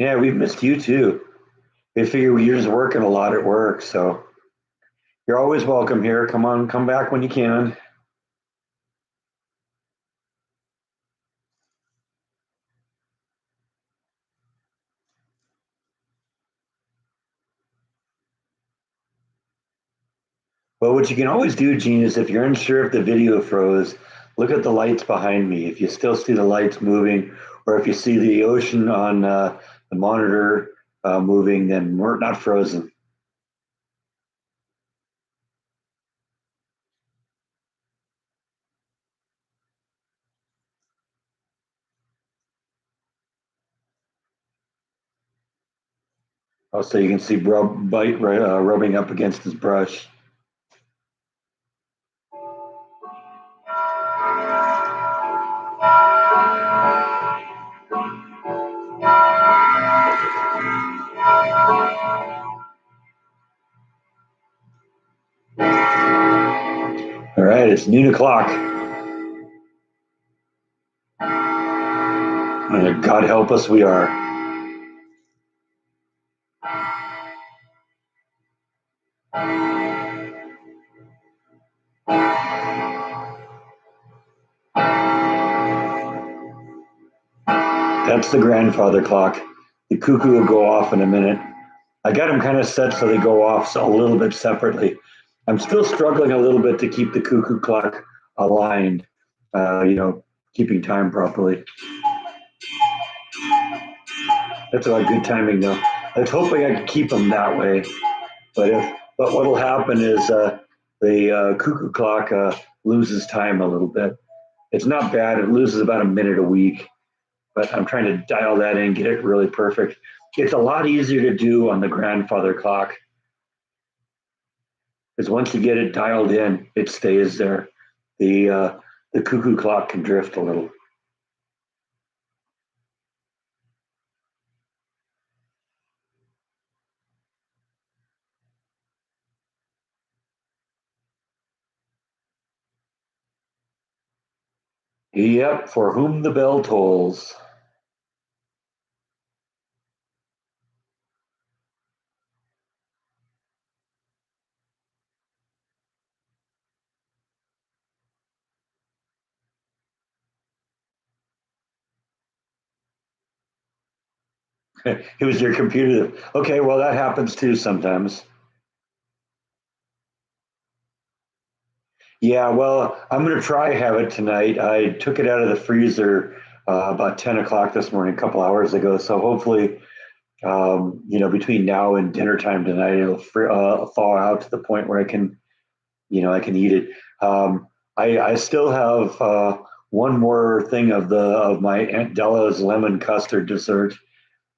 Yeah, we've missed you too. We figure you're just working a lot at work, so you're always welcome here. Come on, come back when you can. Well, what you can always do, Gene, is if you're unsure if the video froze, look at the lights behind me. If you still see the lights moving, or if you see the ocean on the monitor moving, then we're not frozen. Also, you can see bite rubbing up against his brush. All right, it's noon o'clock. And God help us, we are. That's the grandfather clock. The cuckoo will go off in a minute. I got them kind of set so they go off a little bit separately. I'm still struggling a little bit to keep the cuckoo clock aligned, keeping time properly. That's about good timing, though. I was hoping I could keep them that way, but what'll happen is the cuckoo clock loses time a little bit. It's not bad. It loses about a minute a week, but I'm trying to dial that in, get it really perfect. It's a lot easier to do on the grandfather clock because once you get it dialed in, it stays there. The cuckoo clock can drift a little. Yep, for whom the bell tolls. It was your computer. Okay, well that happens too sometimes. Yeah, well, I'm going to try have it tonight. I took it out of the freezer about 10 o'clock this morning, a couple hours ago. So hopefully, between now and dinner time tonight, it'll thaw out to the point where I can eat it. I still have one more thing of my Aunt Della's lemon custard dessert,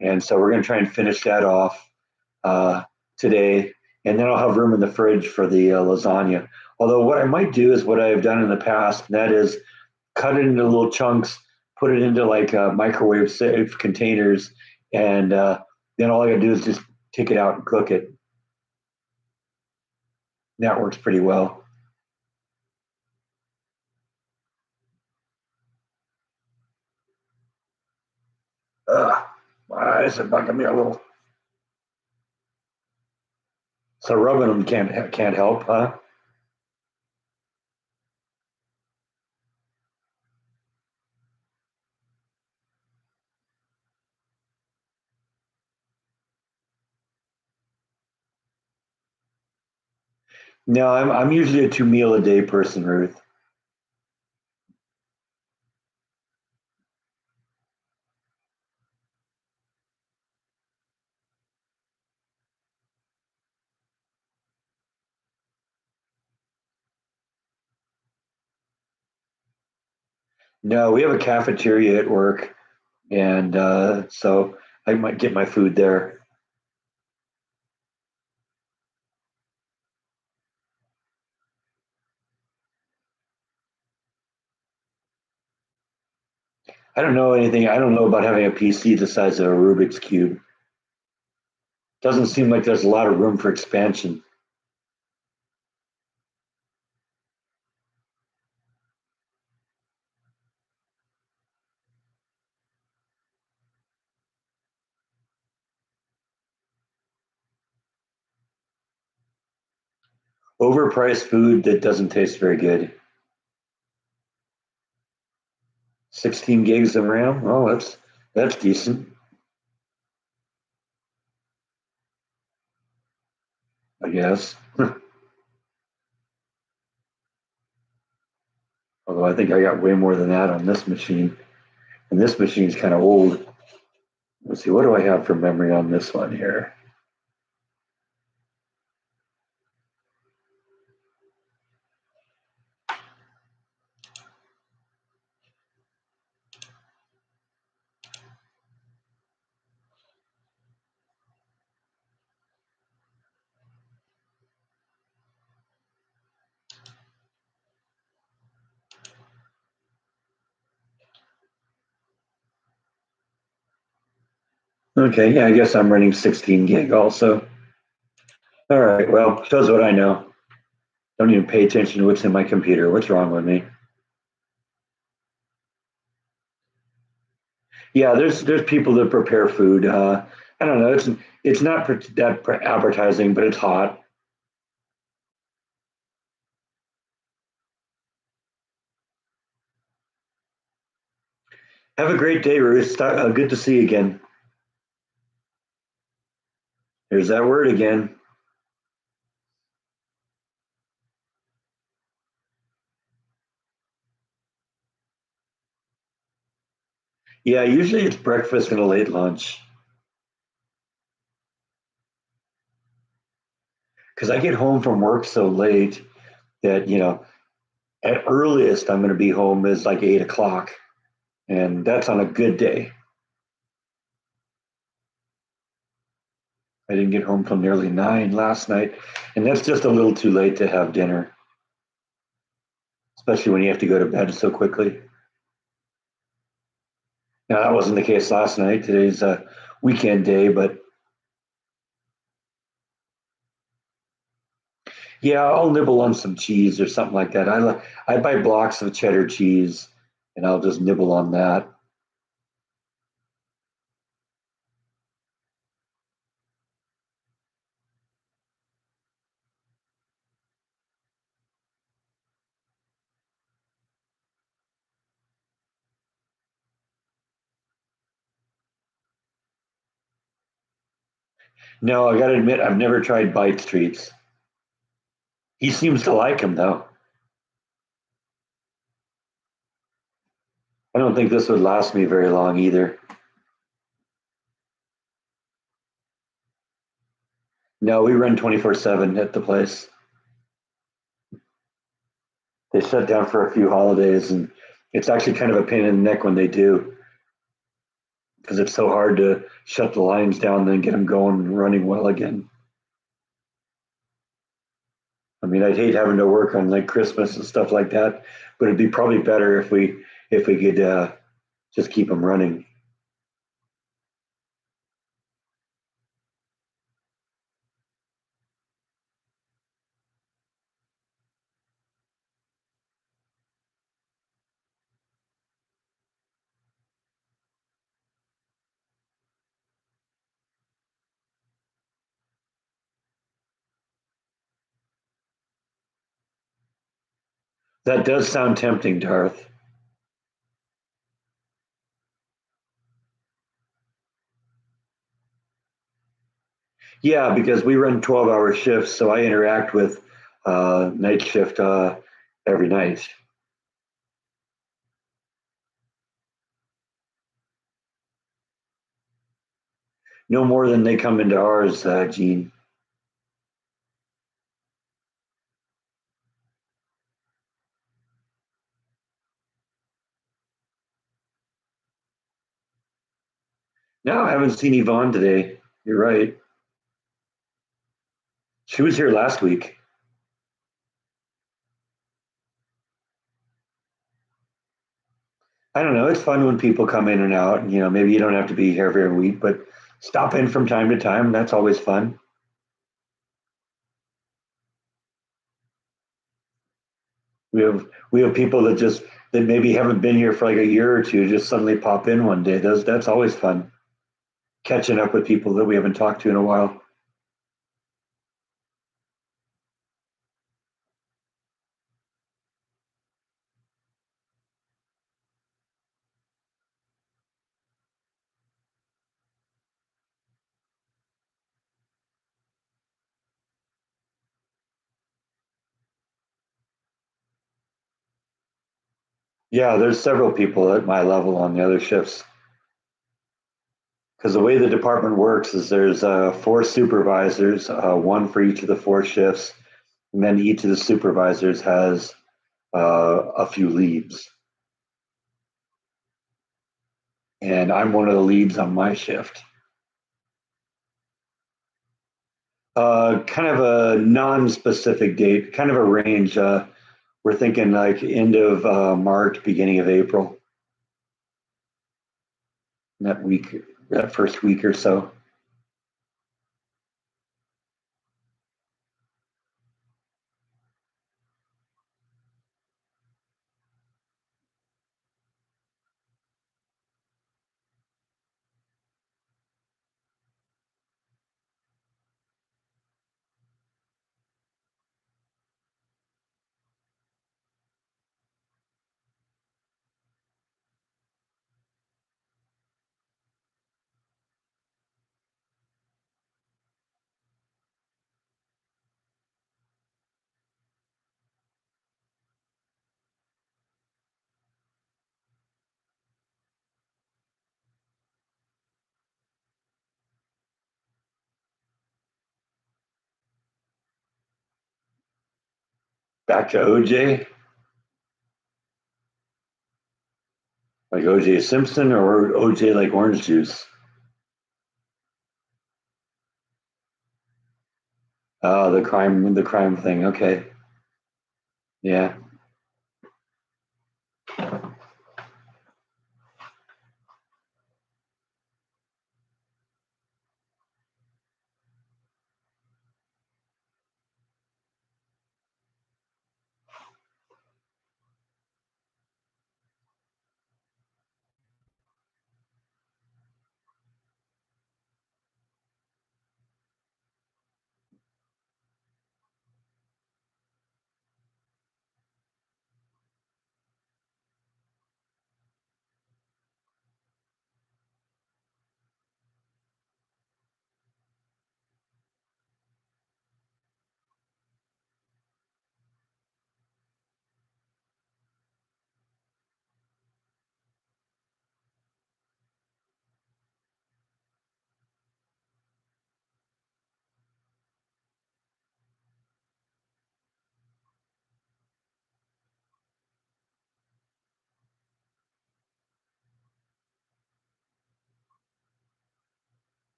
and so we're going to try and finish that off uh, today, and then I'll have room in the fridge for the lasagna. Although what I might do is what I've done in the past, and that is cut it into little chunks, put it into like microwave safe containers, and then all I got to do is just take it out and cook it. That works pretty well. Ugh, my eyes are bugging me a little. So rubbing them can't help, huh? No, I'm usually a two meal a day person, Ruth. No, we have a cafeteria at work, and so I might get my food there. I don't know anything. I don't know about having a PC the size of a Rubik's cube. Doesn't seem like there's a lot of room for expansion. Overpriced food that doesn't taste very good. 16 gigs of RAM. Oh, that's decent, I guess. Although I think I got way more than that on this machine, and this machine's kind of old. Let's see, what do I have for memory on this one here? Okay, yeah, I guess I'm running 16 gig also. All right, well, shows what I know. Don't even pay attention to what's in my computer. What's wrong with me? Yeah, there's people that prepare food. I don't know. It's not that advertising, but it's hot. Have a great day, Ruth. Good to see you again. There's that word again. Yeah, usually it's breakfast and a late lunch because I get home from work so late that at earliest I'm going to be home is like 8 o'clock, and that's on a good day. I didn't get home till nearly 9 last night, and that's just a little too late to have dinner, especially when you have to go to bed so quickly. Now that wasn't the case last night. Today's a weekend day, but yeah, I'll nibble on some cheese or something like that. I buy blocks of cheddar cheese, and I'll just nibble on that. No, I got to admit, I've never tried Bite Streets. He seems to like them though. I don't think this would last me very long either. No, we run 24/7 at the place. They shut down for a few holidays, and it's actually kind of a pain in the neck when they do because it's so hard to shut the lines down and then get them going and running well again. I mean, I'd hate having to work on like Christmas and stuff like that, but it'd be probably better if we could just keep them running. That does sound tempting, Darth. Yeah, because we run 12-hour shifts, so I interact with night shift every night. No more than they come into ours, Gene. No, I haven't seen Yvonne today. You're right. She was here last week. I don't know. It's fun when people come in and out. And, maybe you don't have to be here every week, but stop in from time to time. That's always fun. We have people that maybe haven't been here for like a year or two just suddenly pop in one day. That's always fun. Catching up with people that we haven't talked to in a while. Yeah, there's several people at my level on the other shifts. Because the way the department works is there's four supervisors, one for each of the four shifts, and then each of the supervisors has a few leads. And I'm one of the leads on my shift. Kind of a non-specific date, kind of a range. We're thinking like end of March, beginning of April, that week, that first week or so. Back to OJ, like OJ Simpson or OJ like orange juice. The crime thing. Okay, yeah.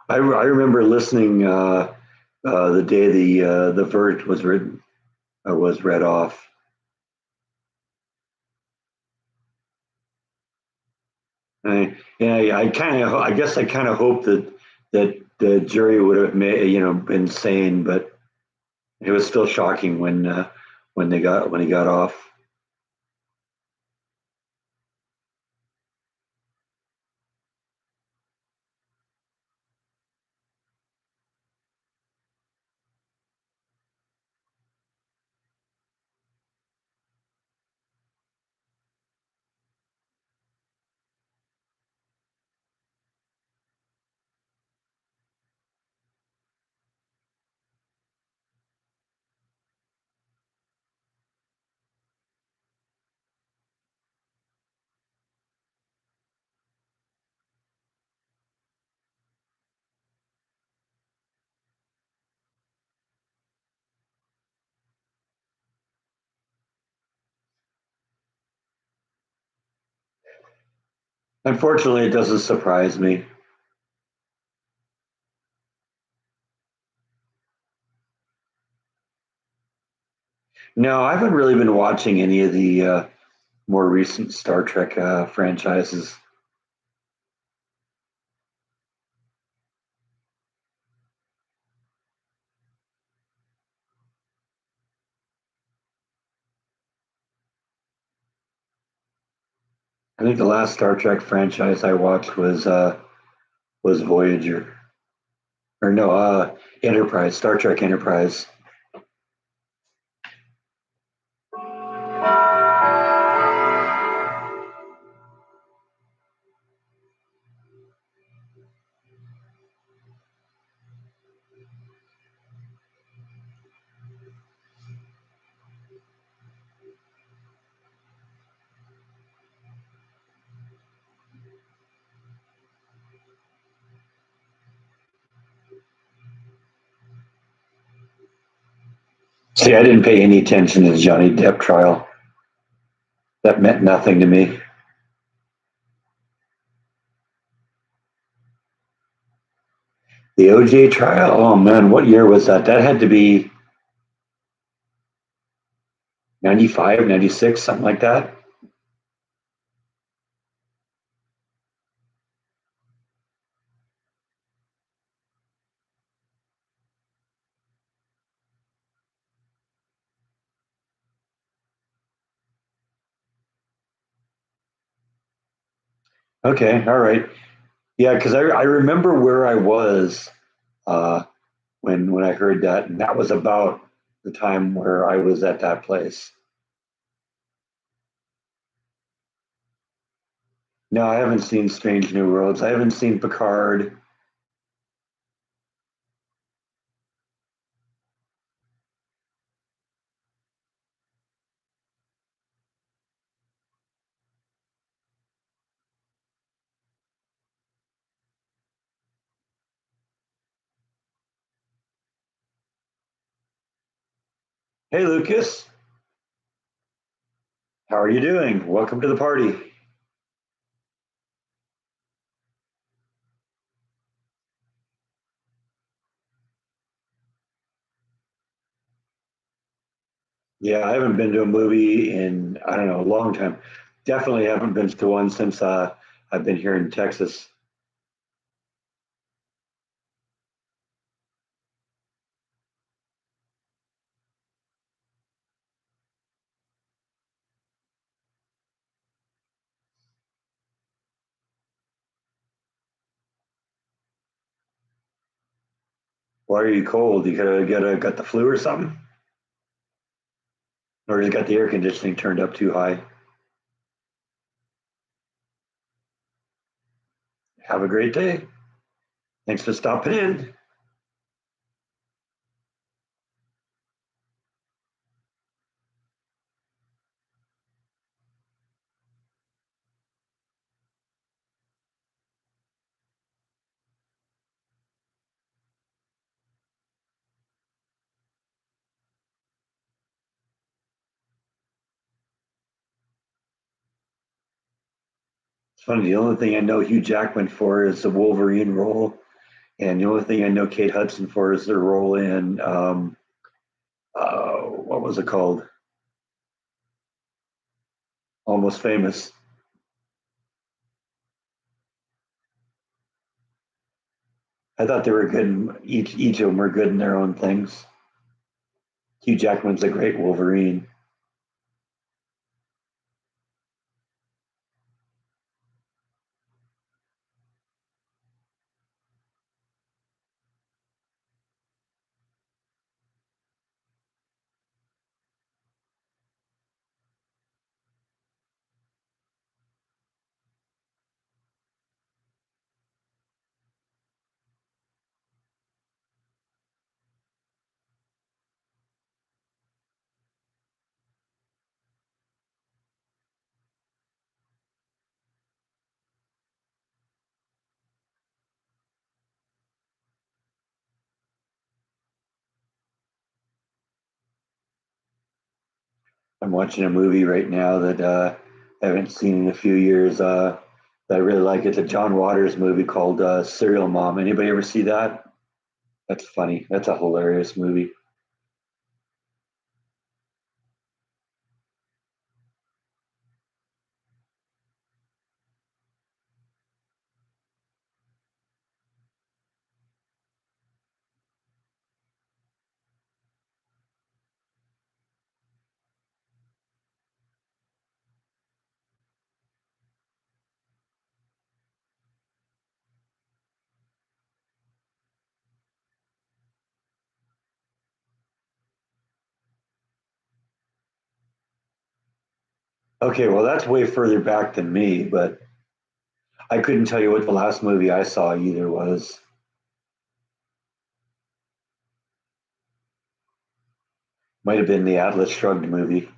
I remember listening the day the verdict was written was read off. Yeah, I guess I kind of hope that the jury would have made, been sane, but it was still shocking when he got off. Unfortunately, it doesn't surprise me. No, I haven't really been watching any of the more recent Star Trek franchises. I think the last Star Trek franchise I watched was Voyager, or no, Enterprise, Star Trek Enterprise. See, I didn't pay any attention to the Johnny Depp trial. That meant nothing to me. The OJ trial? Oh man, what year was that? That had to be 95, 96, something like that. Okay, all right. Yeah, because I remember where I was uh, when I heard that, and that was about the time where I was at that place. No, I haven't seen Strange New Worlds. I haven't seen Picard. Hey, Lucas, how are you doing? Welcome to the party. Yeah, I haven't been to a movie in, I don't know, a long time. Definitely haven't been to one since I've been here in Texas. Why are you cold? You got the flu or something? Or you got the air conditioning turned up too high? Have a great day. Thanks for stopping in. It's funny. The only thing I know Hugh Jackman for is the Wolverine role, and the only thing I know Kate Hudson for is their role in what was it called? Almost Famous. I thought they were good. Each of them were good in their own things. Hugh Jackman's a great Wolverine. I'm watching a movie right now that I haven't seen in a few years. That I really like. It's a John Waters movie called Serial Mom. Anybody ever see that? That's funny. That's a hilarious movie. Okay, well that's way further back than me, but I couldn't tell you what the last movie I saw either was. Might have been the Atlas Shrugged movie.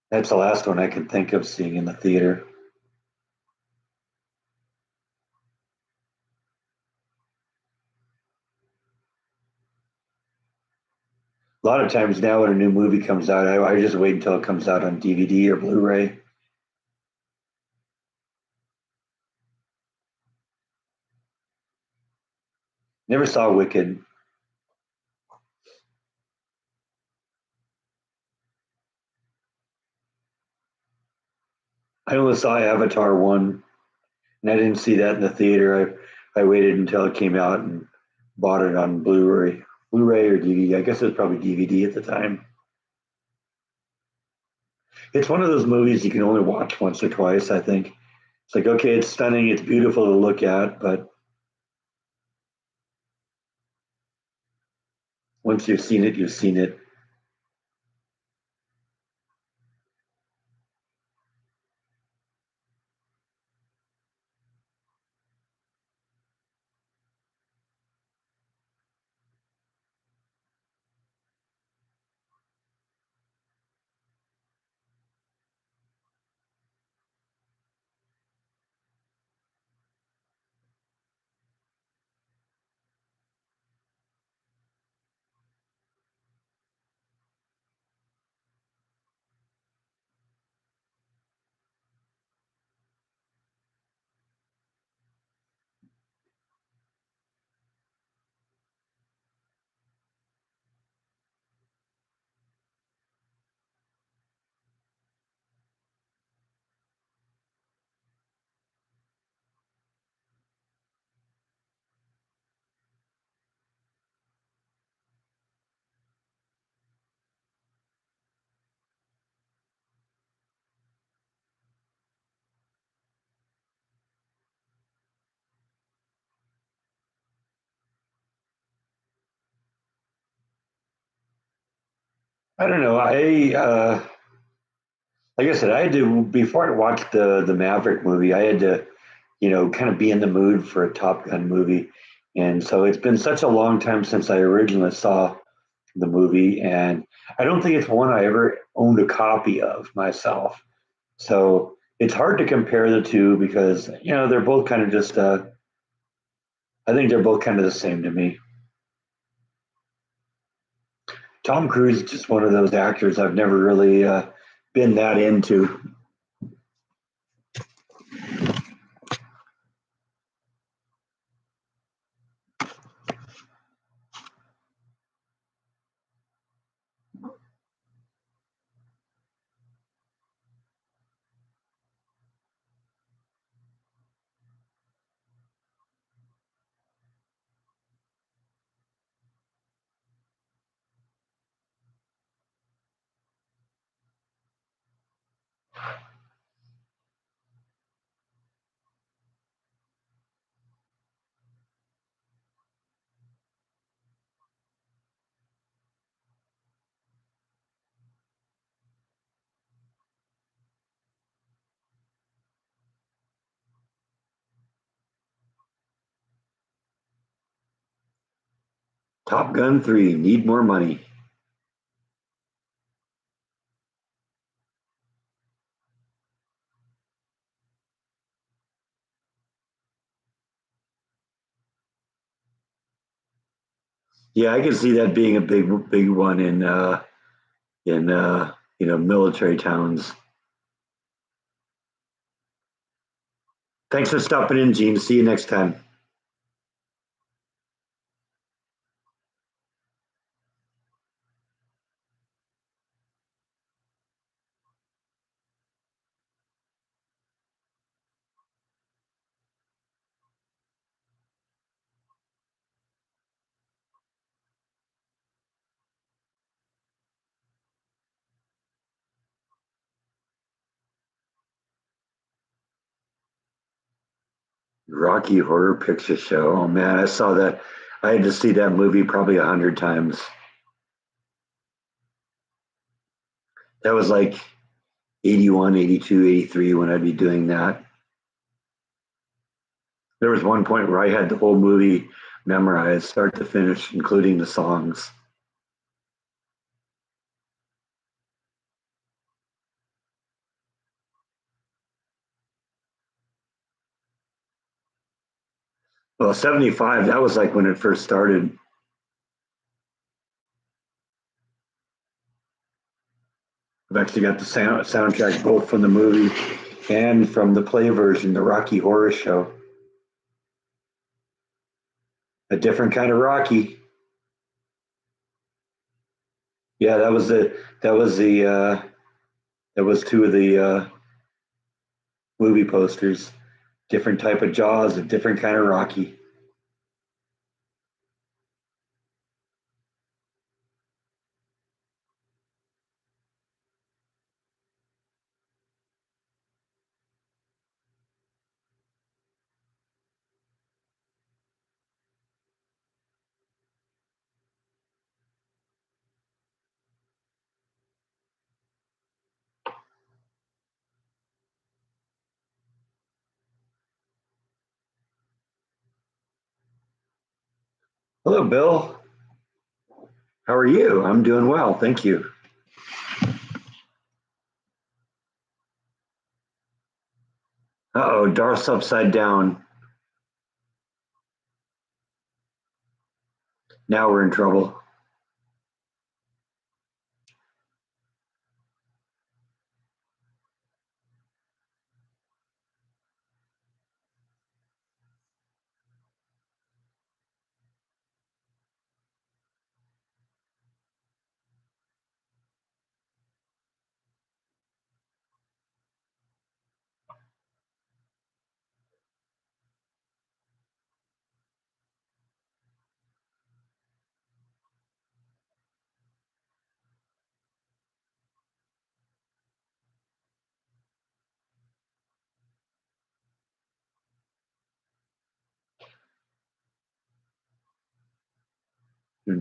That's the last one I can think of seeing in the theater. A lot of times now when a new movie comes out, I just wait until it comes out on DVD or Blu-ray. Never saw Wicked. I only saw Avatar 1, and I didn't see that in the theater. I waited until it came out and bought it on Blu-ray or DVD. I guess it was probably DVD at the time. It's one of those movies you can only watch once or twice, I think. It's like, okay, it's stunning, it's beautiful to look at, but once you've seen it, you've seen it. I don't know. Like I said, I had to before I watched the Maverick movie. I had to, kind of be in the mood for a Top Gun movie, and so it's been such a long time since I originally saw the movie, and I don't think it's one I ever owned a copy of myself. So it's hard to compare the two because they're both kind of just. I think they're both kind of the same to me. Tom Cruise is just one of those actors I've never really been that into. Top Gun 3, need more money. Yeah, I can see that being a big one in military towns. Thanks for stopping in, Gene. See you next time. Rocky Horror Picture Show. Oh man, I saw that. I had to see that movie probably 100 times. That was like 81, 82, 83 when I'd be doing that. There was one point where I had the whole movie memorized, start to finish, including the songs. Well, 75, that was like when it first started. I've actually got the soundtrack both from the movie and from the play version, the Rocky Horror Show. A different kind of Rocky. Yeah, that was two of the movie posters. Different type of Jaws, a different kind of Rocky. Hello, Bill. How are you? I'm doing well, thank you. Uh-oh, Darth's upside down. Now we're in trouble.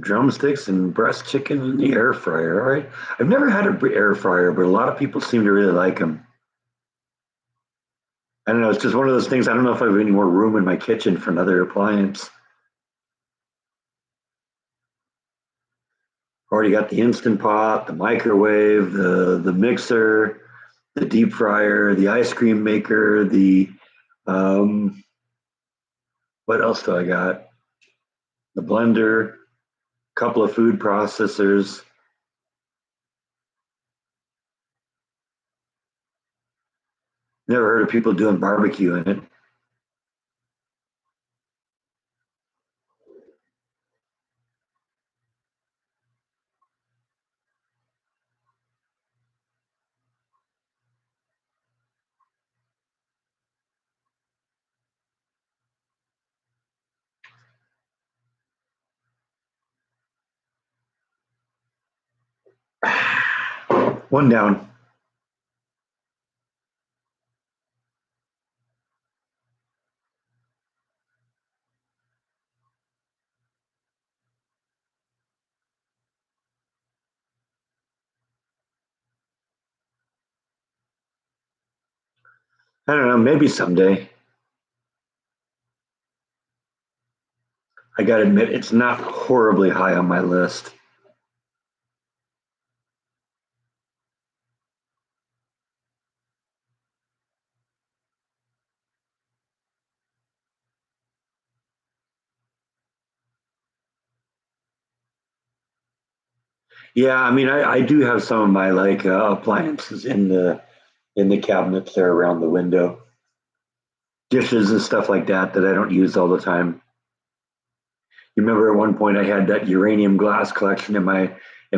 Drumsticks and breast chicken in the air fryer. All right. I've never had an air fryer, but a lot of people seem to really like them. I don't know. It's just one of those things. I don't know if I have any more room in my kitchen for another appliance. Already got the instant pot, the microwave, the mixer, the deep fryer, the ice cream maker, the what else do I got? The blender, a couple of food processors. Never heard of people doing barbecue in it. One down. I don't know. Maybe someday. I got to admit, it's not horribly high on my list. Yeah, I mean, I do have some of my like appliances in the cabinets there around the window, dishes and stuff like that that I don't use all the time. You remember at one point I had that uranium glass collection in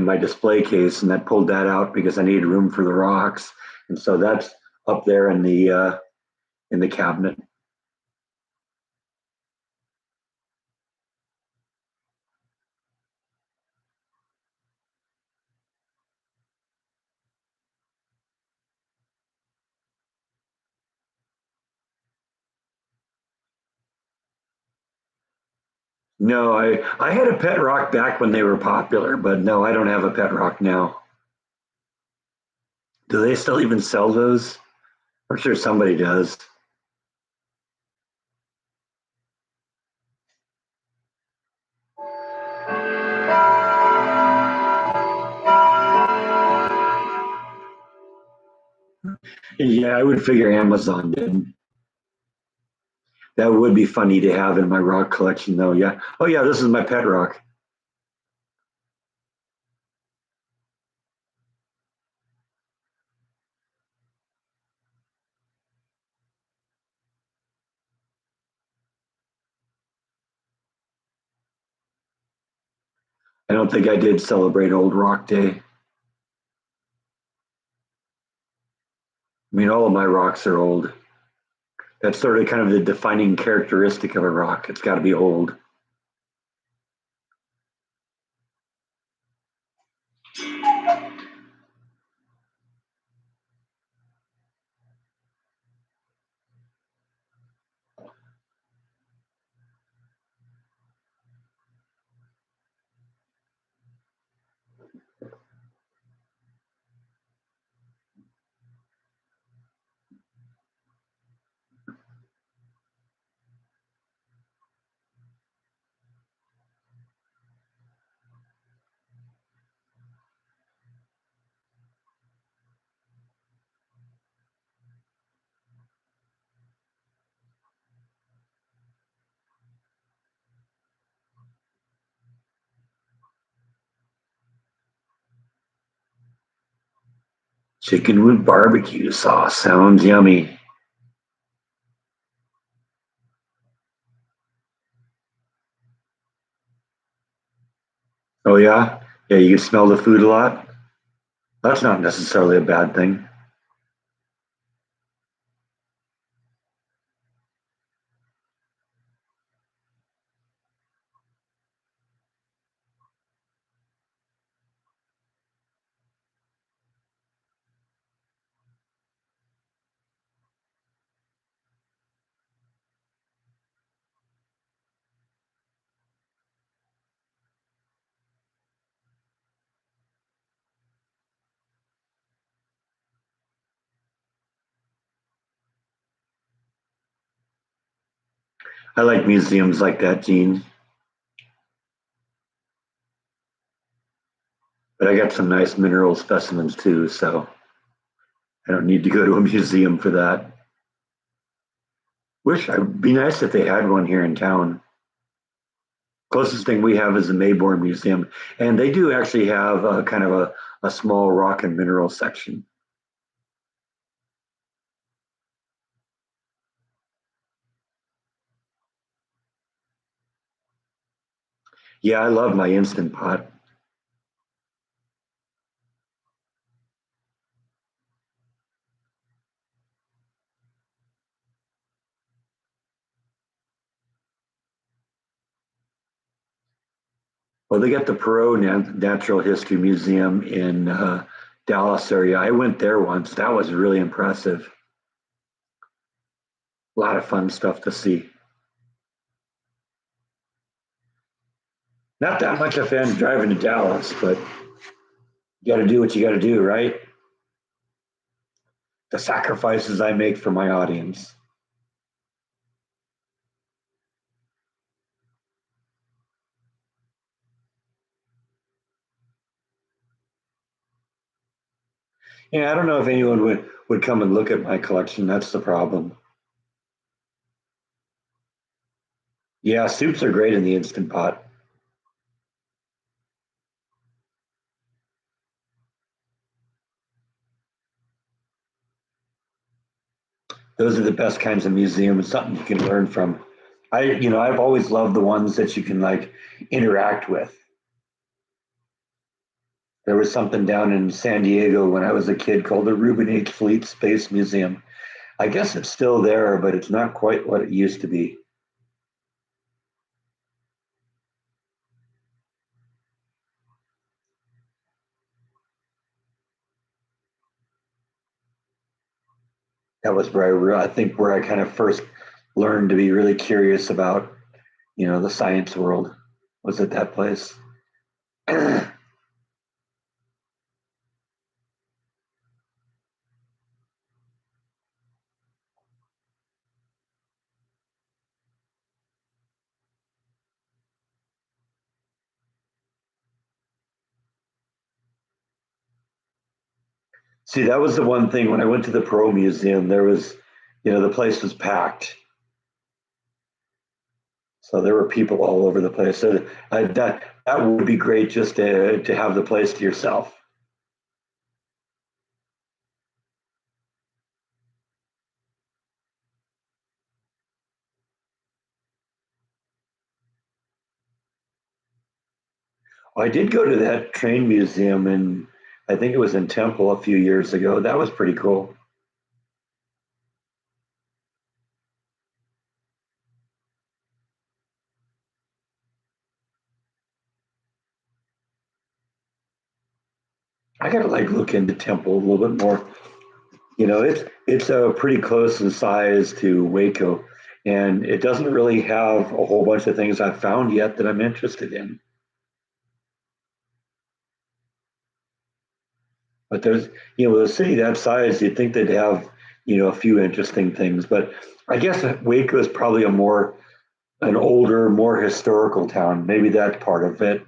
my display case, and I pulled that out because I needed room for the rocks, and so that's up there in the cabinet. No, I had a pet rock back when they were popular, but no, I don't have a pet rock now. Do they still even sell those? I'm sure somebody does. Yeah, I would figure Amazon did. That would be funny to have in my rock collection, though. Yeah. Oh, yeah, this is my pet rock. I don't think I did celebrate Old Rock Day. I mean, all of my rocks are old. That's sort of kind of the defining characteristic of a rock. It's got to be old. Chicken with barbecue sauce sounds yummy. Oh, yeah? Yeah, you can smell the food a lot. That's not necessarily a bad thing. I like museums like that, Gene, but I got some nice mineral specimens too, so I don't need to go to a museum for that. Wish It'd be nice if they had one here in town. Closest thing we have is the Mayborn Museum, and they do actually have a kind of a small rock and mineral section. Yeah, I love my Instant Pot. Well, they got the Natural History Museum in Dallas area. I went there once. That was really impressive. A lot of fun stuff to see. Not that much a fan of driving to Dallas, but you got to do what you got to do, right? The sacrifices I make for my audience. Yeah, I don't know if anyone would come and look at my collection. That's the problem. Yeah, soups are great in the Instant Pot. Those are the best kinds of museums, something you can learn from. I've always loved the ones that you can like interact with. There was something down in San Diego when I was a kid called the Reuben H. Fleet Space Museum. I guess it's still there, but it's not quite what it used to be. That was where I think where I kind of first learned to be really curious about, the science world was at that place. See, that was the one thing when I went to the Perot Museum, there was, the place was packed. So there were people all over the place. So that would be great just to have the place to yourself. Well, I did go to that train museum and I think it was in Temple a few years ago. That was pretty cool. I gotta like look into Temple a little bit more. It's pretty close in size to Waco, and it doesn't really have a whole bunch of things I've found yet that I'm interested in. But there's, with a city that size, you'd think they'd have, a few interesting things. But I guess Waco is probably an older, more historical town. Maybe that's part of it.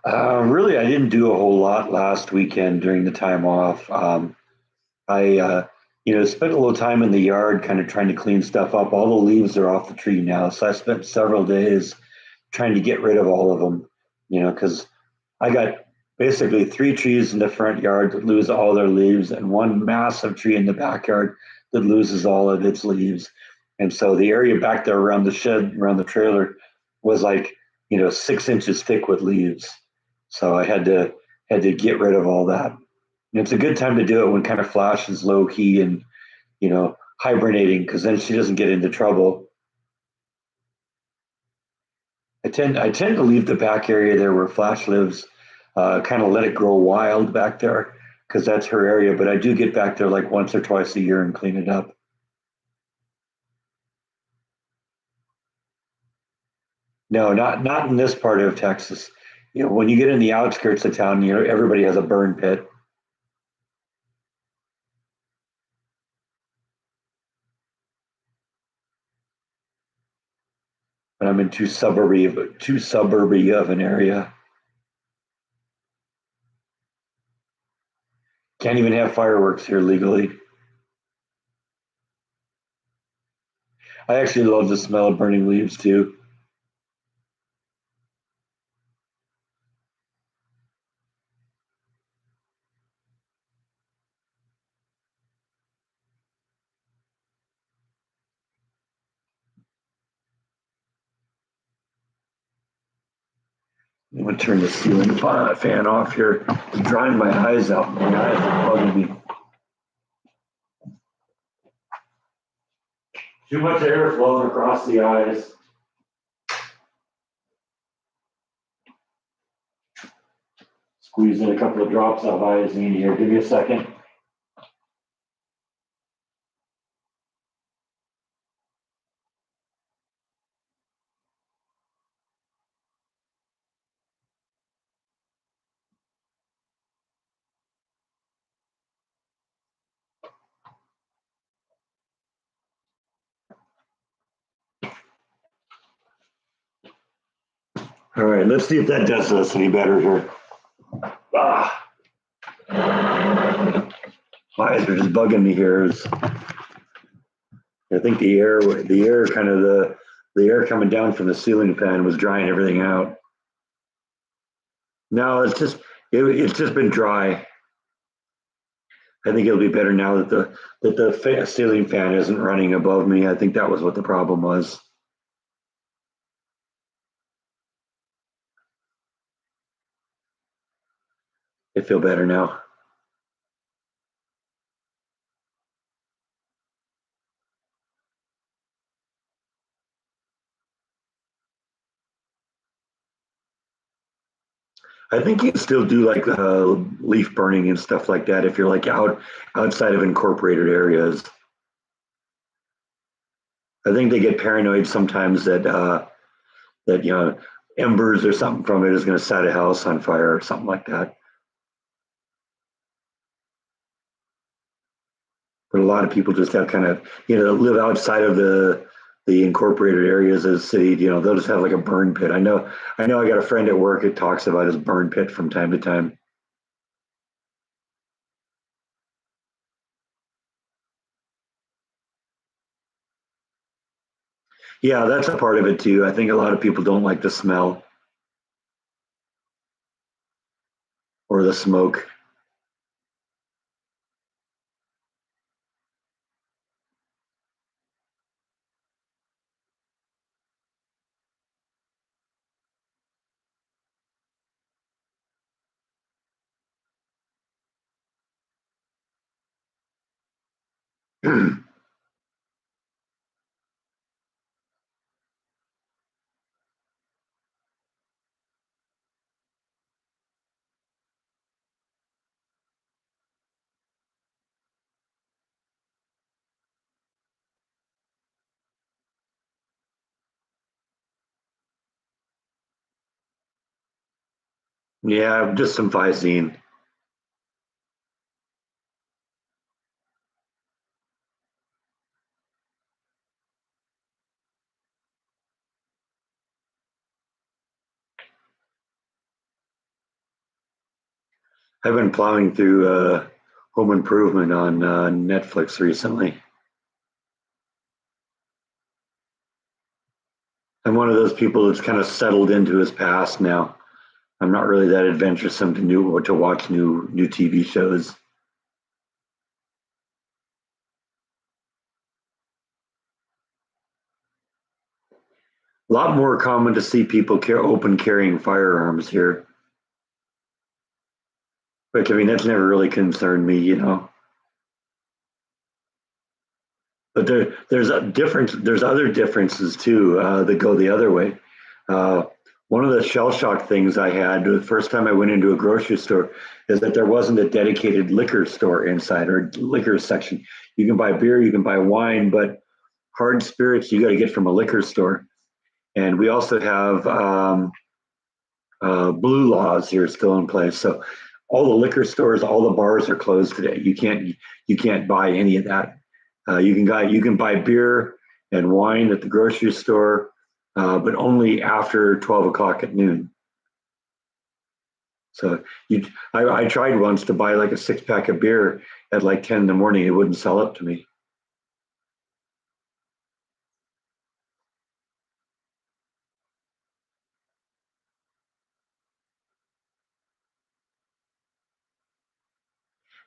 Really, I didn't do a whole lot last weekend during the time off. I, spent a little time in the yard, kind of trying to clean stuff up. All the leaves are off the tree now, so I spent several days trying to get rid of all of them. Because I got basically three trees in the front yard that lose all their leaves, and one massive tree in the backyard that loses all of its leaves. And so the area back there around the shed, around the trailer, was like 6 inches thick with leaves. So I had to get rid of all that. And it's a good time to do it when kind of Flash is low key and hibernating because then she doesn't get into trouble. I tend to leave the back area there where Flash lives, kind of let it grow wild back there because that's her area. But I do get back there like once or twice a year and clean it up. No, not in this part of Texas. When you get in the outskirts of town, everybody has a burn pit, and I'm in too suburby of an area. Can't even have fireworks here legally. I actually love the smell of burning leaves too. I'm gonna turn the ceiling fan off here. It's drying my eyes out. My eyes are bugging me. Too much air flowing across the eyes. Squeeze in a couple of drops of Visine here. Give me a second. All right, let's see if that does us any better here. Ah, my eyes are just bugging me here. I think the air coming down from the ceiling fan was drying everything out. No, it's just been dry. I think it'll be better now that the ceiling fan isn't running above me. I think that was what the problem was. I feel better now. I think you can still do like leaf burning and stuff like that if you're like outside of incorporated areas. I think they get paranoid sometimes that embers or something from it is going to set a house on fire or something like that. But a lot of people just have kind of live outside of the incorporated areas of the city. They'll just have like a burn pit. I know. I got a friend at work that talks about his burn pit from time to time. Yeah, that's a part of it too. I think a lot of people don't like the smell or the smoke. Yeah, just some Visine. I've been plowing through Home Improvement on Netflix recently. I'm one of those people that's kind of settled into his past now. I'm not really that adventuresome to watch new TV shows. A lot more common to see people open carrying firearms here, but I mean that's never really concerned me. But there's a difference. There's other differences too that go the other way. Uh, One of the shell shock things I had the first time I went into a grocery store is that there wasn't a dedicated liquor store inside or liquor section. You can buy beer, you can buy wine, but hard spirits you got to get from a liquor store. And we also have blue laws here still in place. So all the liquor stores, all the bars are closed today. You can't buy any of that. You can buy beer and wine at the grocery store, but only after 12 o'clock at noon. So I tried once to buy like a 6 pack of beer at like 10 in the morning. It wouldn't sell it to me.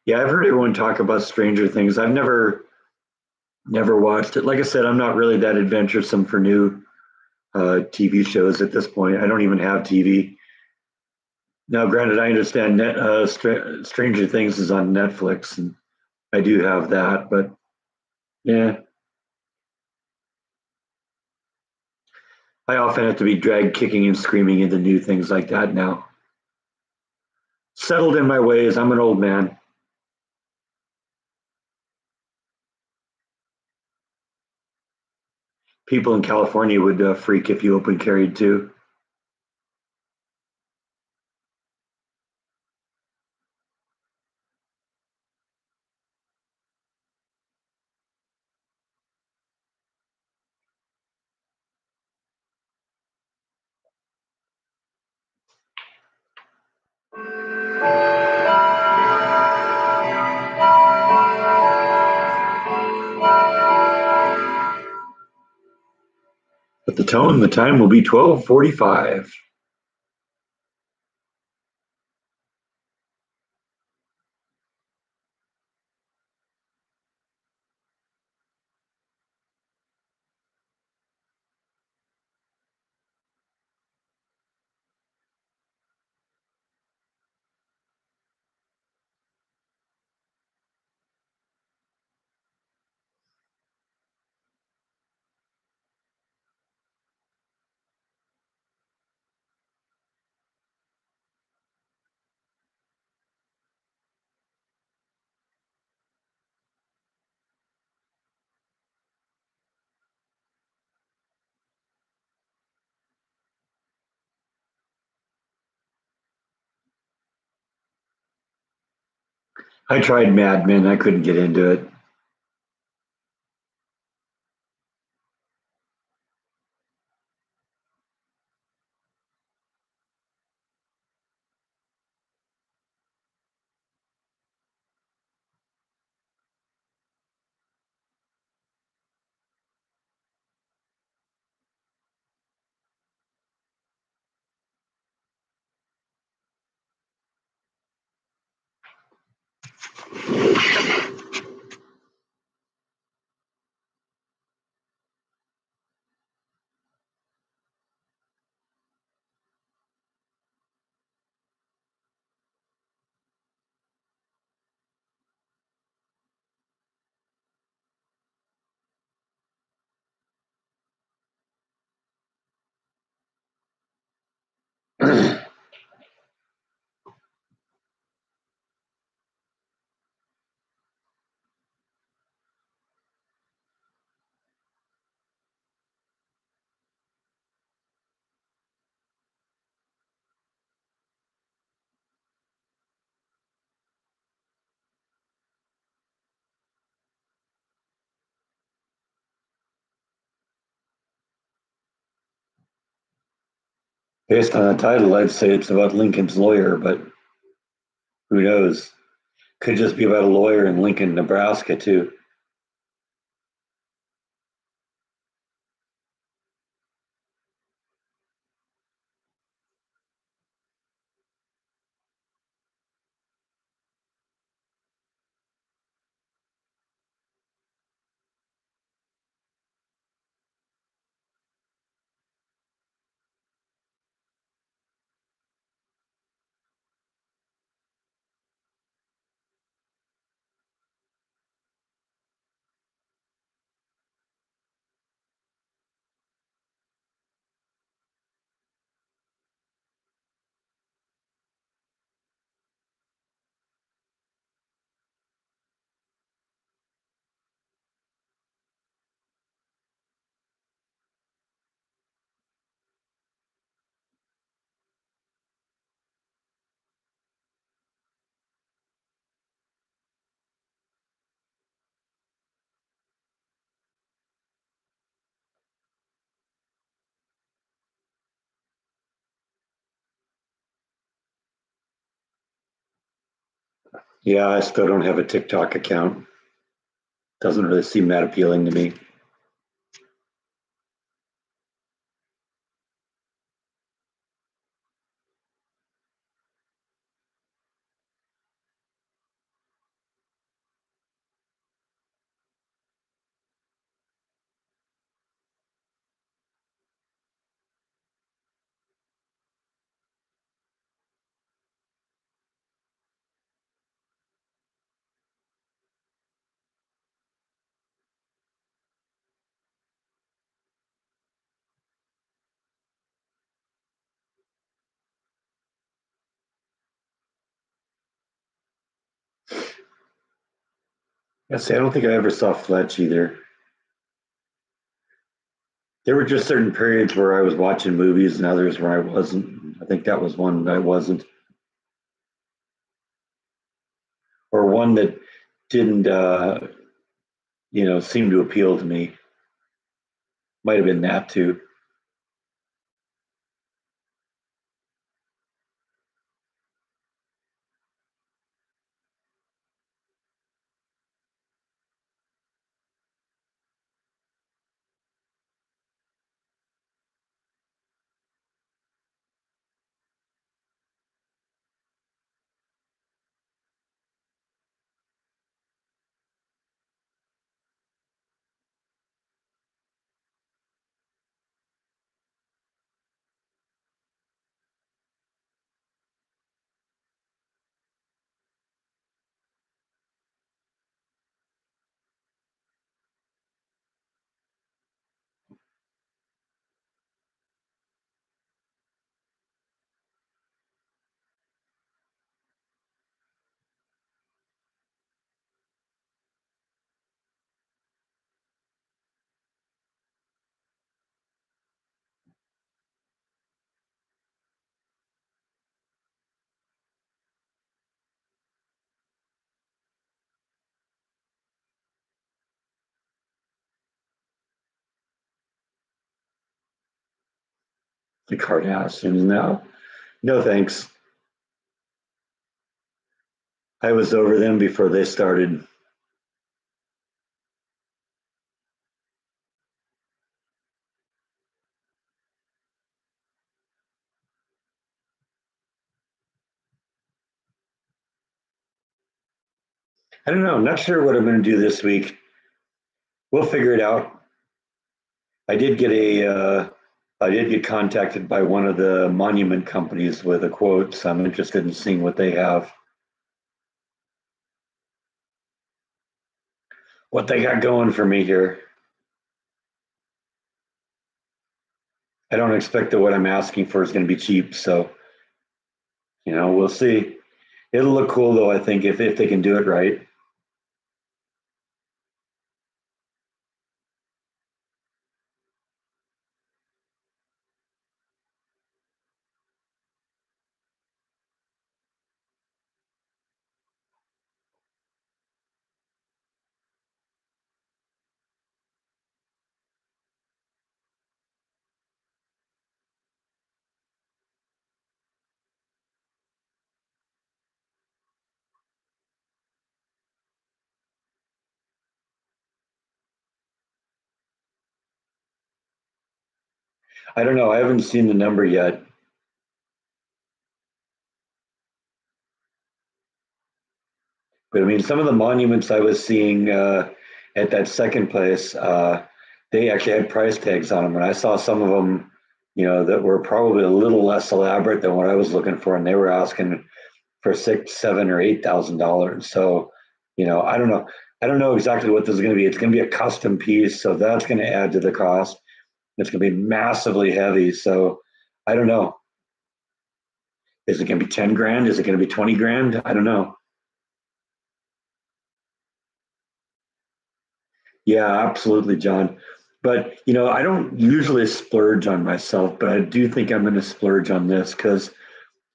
Yeah, I've heard everyone talk about Stranger Things. I've never watched it. Like I said, I'm not really that adventuresome for new TV shows at this point. I don't even have TV. Now, granted, I understand Stranger Things is on Netflix, and I do have that, but yeah, I often have to be dragged kicking and screaming into new things like that now. Settled in my ways. I'm an old man. People in California would freak if you open carried too. But the time will be 12:45. I tried Mad Men. I couldn't get into it. Based on the title, I'd say it's about Lincoln's lawyer, but who knows? Could just be about a lawyer in Lincoln, Nebraska, too. Yeah, I still don't have a TikTok account. Doesn't really seem that appealing to me. I don't think I ever saw Fletch either. There were just certain periods where I was watching movies and others where I wasn't. I think that was one that I wasn't, or one that didn't, seem to appeal to me. Might have been that too. The Kardashians. No, no thanks. I was over them before they started. I don't know. I'm not sure what I'm going to do this week. We'll figure it out. I did get I did get contacted by one of the monument companies with a quote, so I'm interested in seeing what they have, what they got going for me here. I don't expect that what I'm asking for is going to be cheap, so we'll see. It'll look cool though, I think, if they can do it right. I don't know. I haven't seen the number yet, but I mean, some of the monuments I was seeing at that second place, they actually had price tags on them, and I saw some of them, that were probably a little less elaborate than what I was looking for, and they were asking for six, $7 or $8,000. So, I don't know. I don't know exactly what this is going to be. It's going to be a custom piece, so that's going to add to the cost. It's going to be massively heavy. So, I don't know. Is it going to be 10 grand? Is it going to be 20 grand? I don't know. Yeah, absolutely, John. But I don't usually splurge on myself, but I do think I'm going to splurge on this because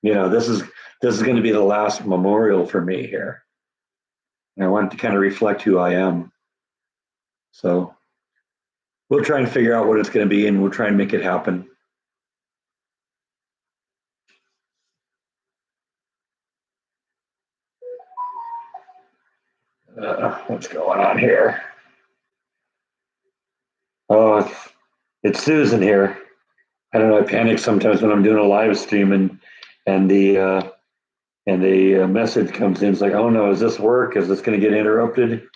this is going to be the last memorial for me here. And I want to kind of reflect who I am. So we'll try and figure out what it's going to be, and we'll try and make it happen. What's going on here? Oh, it's Susan here. I don't know. I panic sometimes when I'm doing a live stream and the message comes in. It's like, oh no, is this work? Is this going to get interrupted?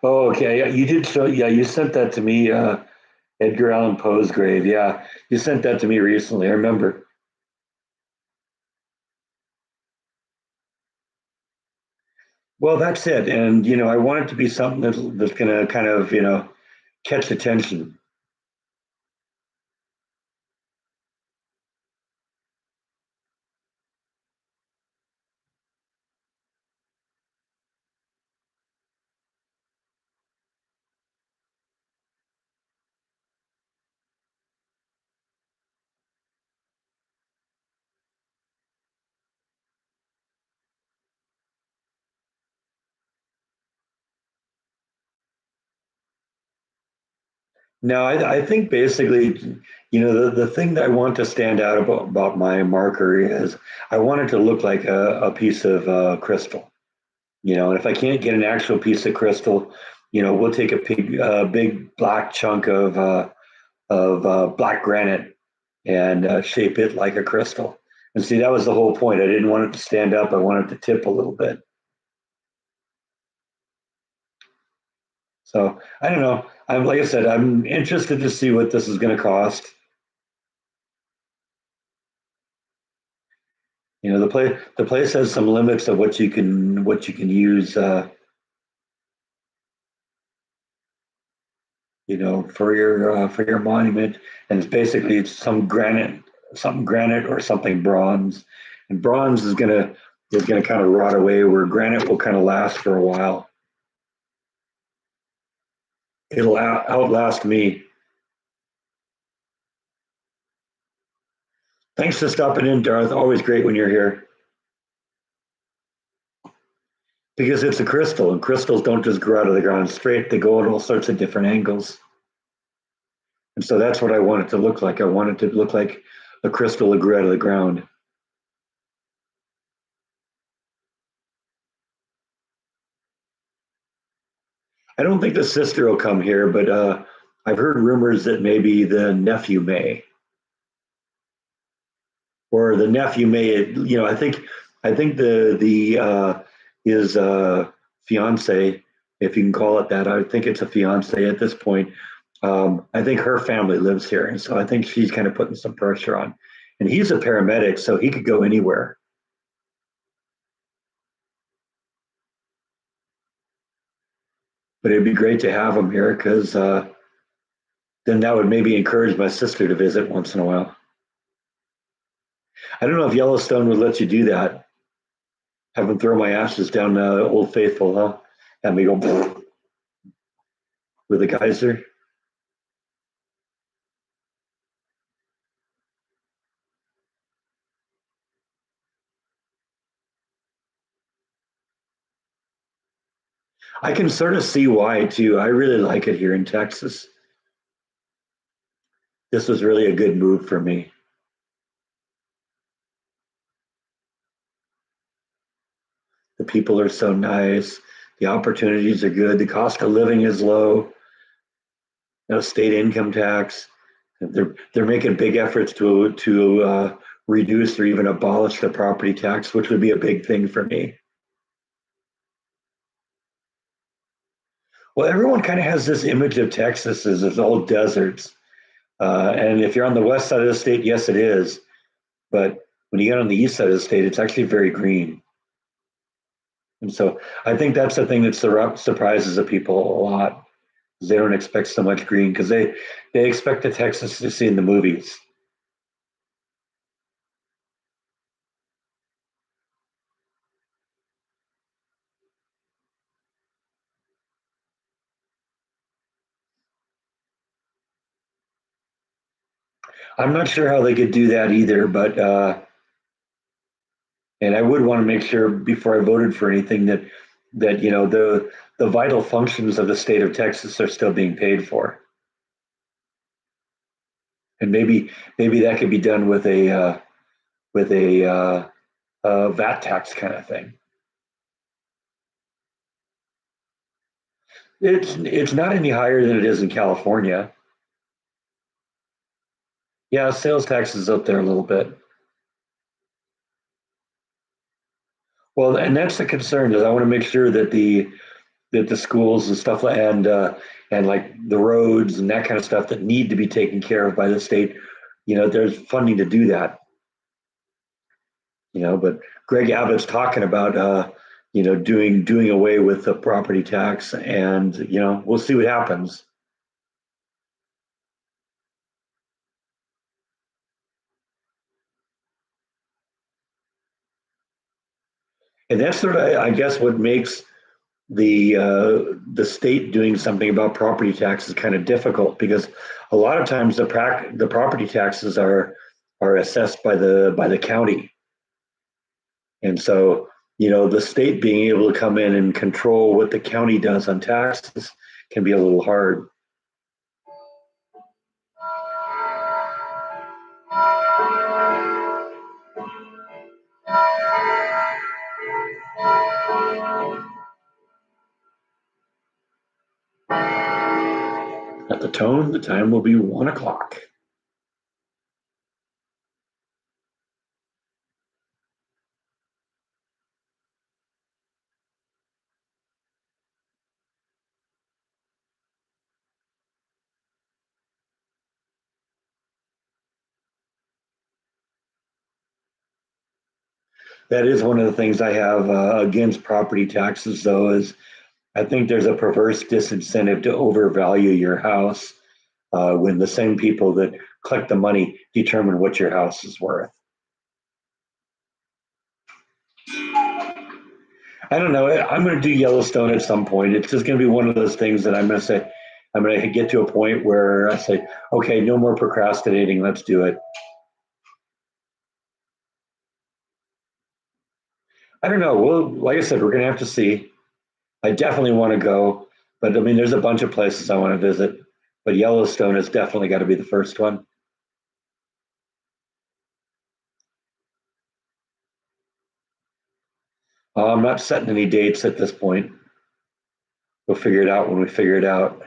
Oh, okay. Yeah, you did show. Yeah, you sent that to me. Edgar Allan Poe's grave. Yeah, you sent that to me recently. I remember. Well, that's it. And I want it to be something that's going to kind of catch attention. No, I think basically, the thing that I want to stand out about my marker is I want it to look like a piece of crystal. And if I can't get an actual piece of crystal, we'll take big black chunk of black granite and shape it like a crystal. And see, that was the whole point. I didn't want it to stand up. I wanted it to tip a little bit. So I don't know. I'm like I said, I'm interested to see what this is going to cost. The place has some limits of what you can use. For your monument, and it's some granite, something granite or something bronze, and bronze is gonna kind of rot away, where granite will kind of last for a while. It'll outlast me. Thanks for stopping in, Darth. Always great when you're here, because it's a crystal, and crystals don't just grow out of the ground straight. They go at all sorts of different angles, and so that's what I want it to look like. I want it to look like a crystal that grew out of the ground. I don't think the sister will come here, but I've heard rumors that maybe the nephew may, or the nephew may. I think the his fiance, if you can call it that. I think it's a fiance at this point. I think her family lives here, and so I think she's kind of putting some pressure on. And he's a paramedic, so he could go anywhere. But it'd be great to have him here because then that would maybe encourage my sister to visit once in a while. I don't know if Yellowstone would let you do that. Have them throw my ashes down Old Faithful, huh? Have me go with a geyser. I can sort of see why too. I really like it here in Texas. This was really a good move for me. The people are so nice. The opportunities are good. The cost of living is low. No state income tax. They're making big efforts to reduce or even abolish the property tax, which would be a big thing for me. Well, everyone kind of has this image of Texas as it's all deserts. And if you're on the west side of the state, yes, it is. But when you get on the east side of the state, it's actually very green. And so I think that's the thing that surprises the people a lot. They don't expect so much green because they expect the Texas to see in the movies. I'm not sure how they could do that either, but and I would want to make sure before I voted for anything that the vital functions of the state of Texas are still being paid for. And maybe that could be done with a VAT tax kind of thing. It's not any higher than it is in California. Yeah, sales tax is up there a little bit. Well, and that's the concern is I want to make sure that the schools and stuff and like the roads and that kind of stuff that need to be taken care of by the state, there's funding to do that. But Greg Abbott's talking about doing away with the property tax, and we'll see what happens. And that's sort of, I guess, what makes the state doing something about property taxes kind of difficult because a lot of times the property taxes are assessed by the county, and so the state being able to come in and control what the county does on taxes can be a little hard. At the tone, the time will be 1 o'clock. That is one of the things I have against property taxes, though, is I think there's a perverse disincentive to overvalue your house when the same people that collect the money determine what your house is worth. I don't know. I'm going to do Yellowstone at some point. It's just going to be one of those things that I'm going to say, I'm going to get to a point where I say, okay, no more procrastinating. Let's do it. I don't know. Well, like I said, we're going to have to see. I definitely want to go, but I mean, there's a bunch of places I want to visit, but Yellowstone has definitely got to be the first one. I'm not setting any dates at this point. We'll figure it out when we figure it out.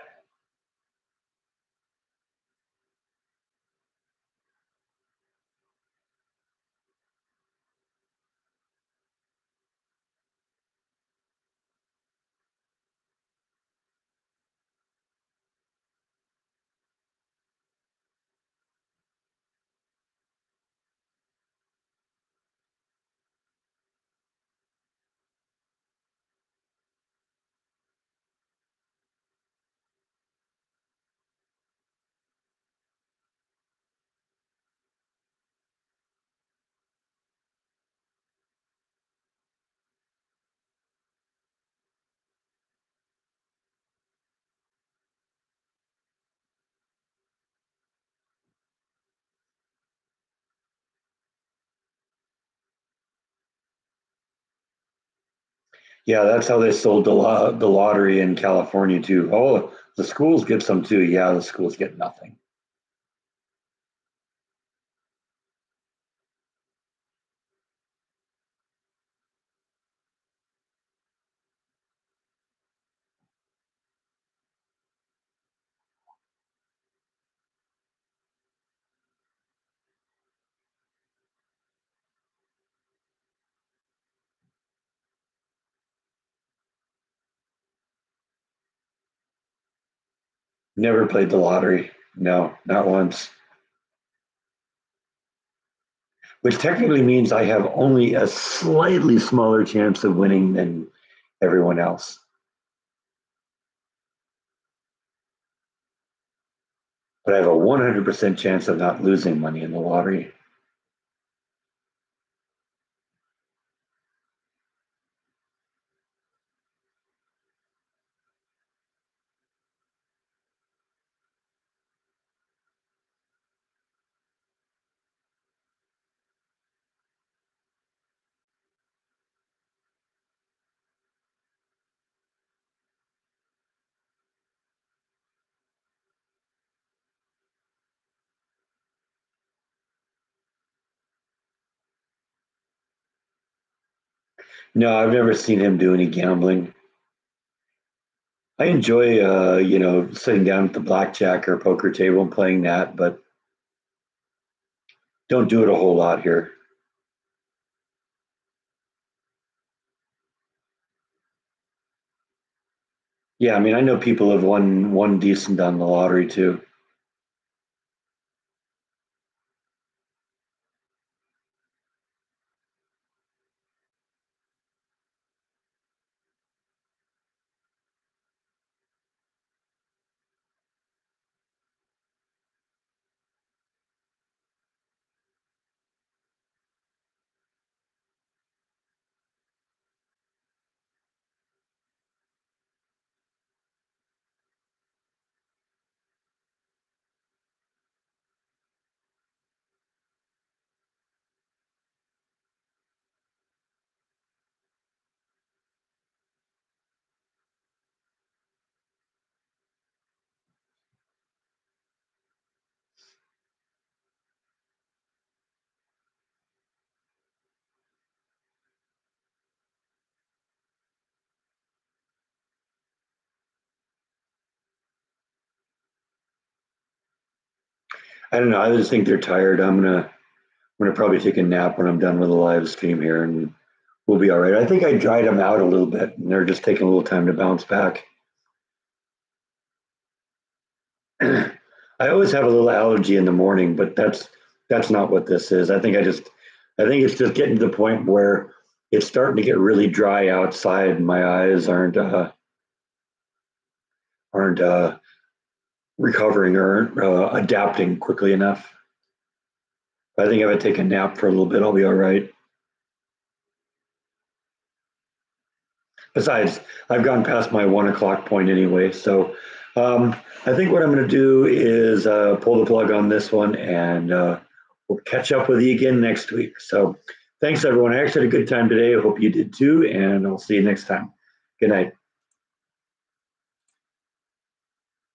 Yeah, that's how they sold the lottery in California too. Oh, the schools get some too. Yeah, the schools get nothing. Never played the lottery. No, not once. Which technically means I have only a slightly smaller chance of winning than everyone else. But I have a 100% chance of not losing money in the lottery. No, I've never seen him do any gambling. I enjoy, sitting down at the blackjack or poker table and playing that, but don't do it a whole lot here. Yeah, I mean, I know people have won decent on the lottery too. I don't know. I just think they're tired. I'm gonna probably take a nap when I'm done with the live stream here, and we'll be all right. I think I dried them out a little bit, and they're just taking a little time to bounce back. I always have a little allergy in the morning, but that's not what this is. I think it's just getting to the point where it's starting to get really dry outside, and my eyes aren't recovering or adapting quickly enough. I think if I take a nap for a little bit, I'll be all right. Besides, I've gone past my 1 o'clock point anyway, so I think what I'm going to do is pull the plug on this one, and we'll catch up with you again next week. So thanks, everyone. I actually had a good time today. I hope you did too, and I'll see you next time. Good night.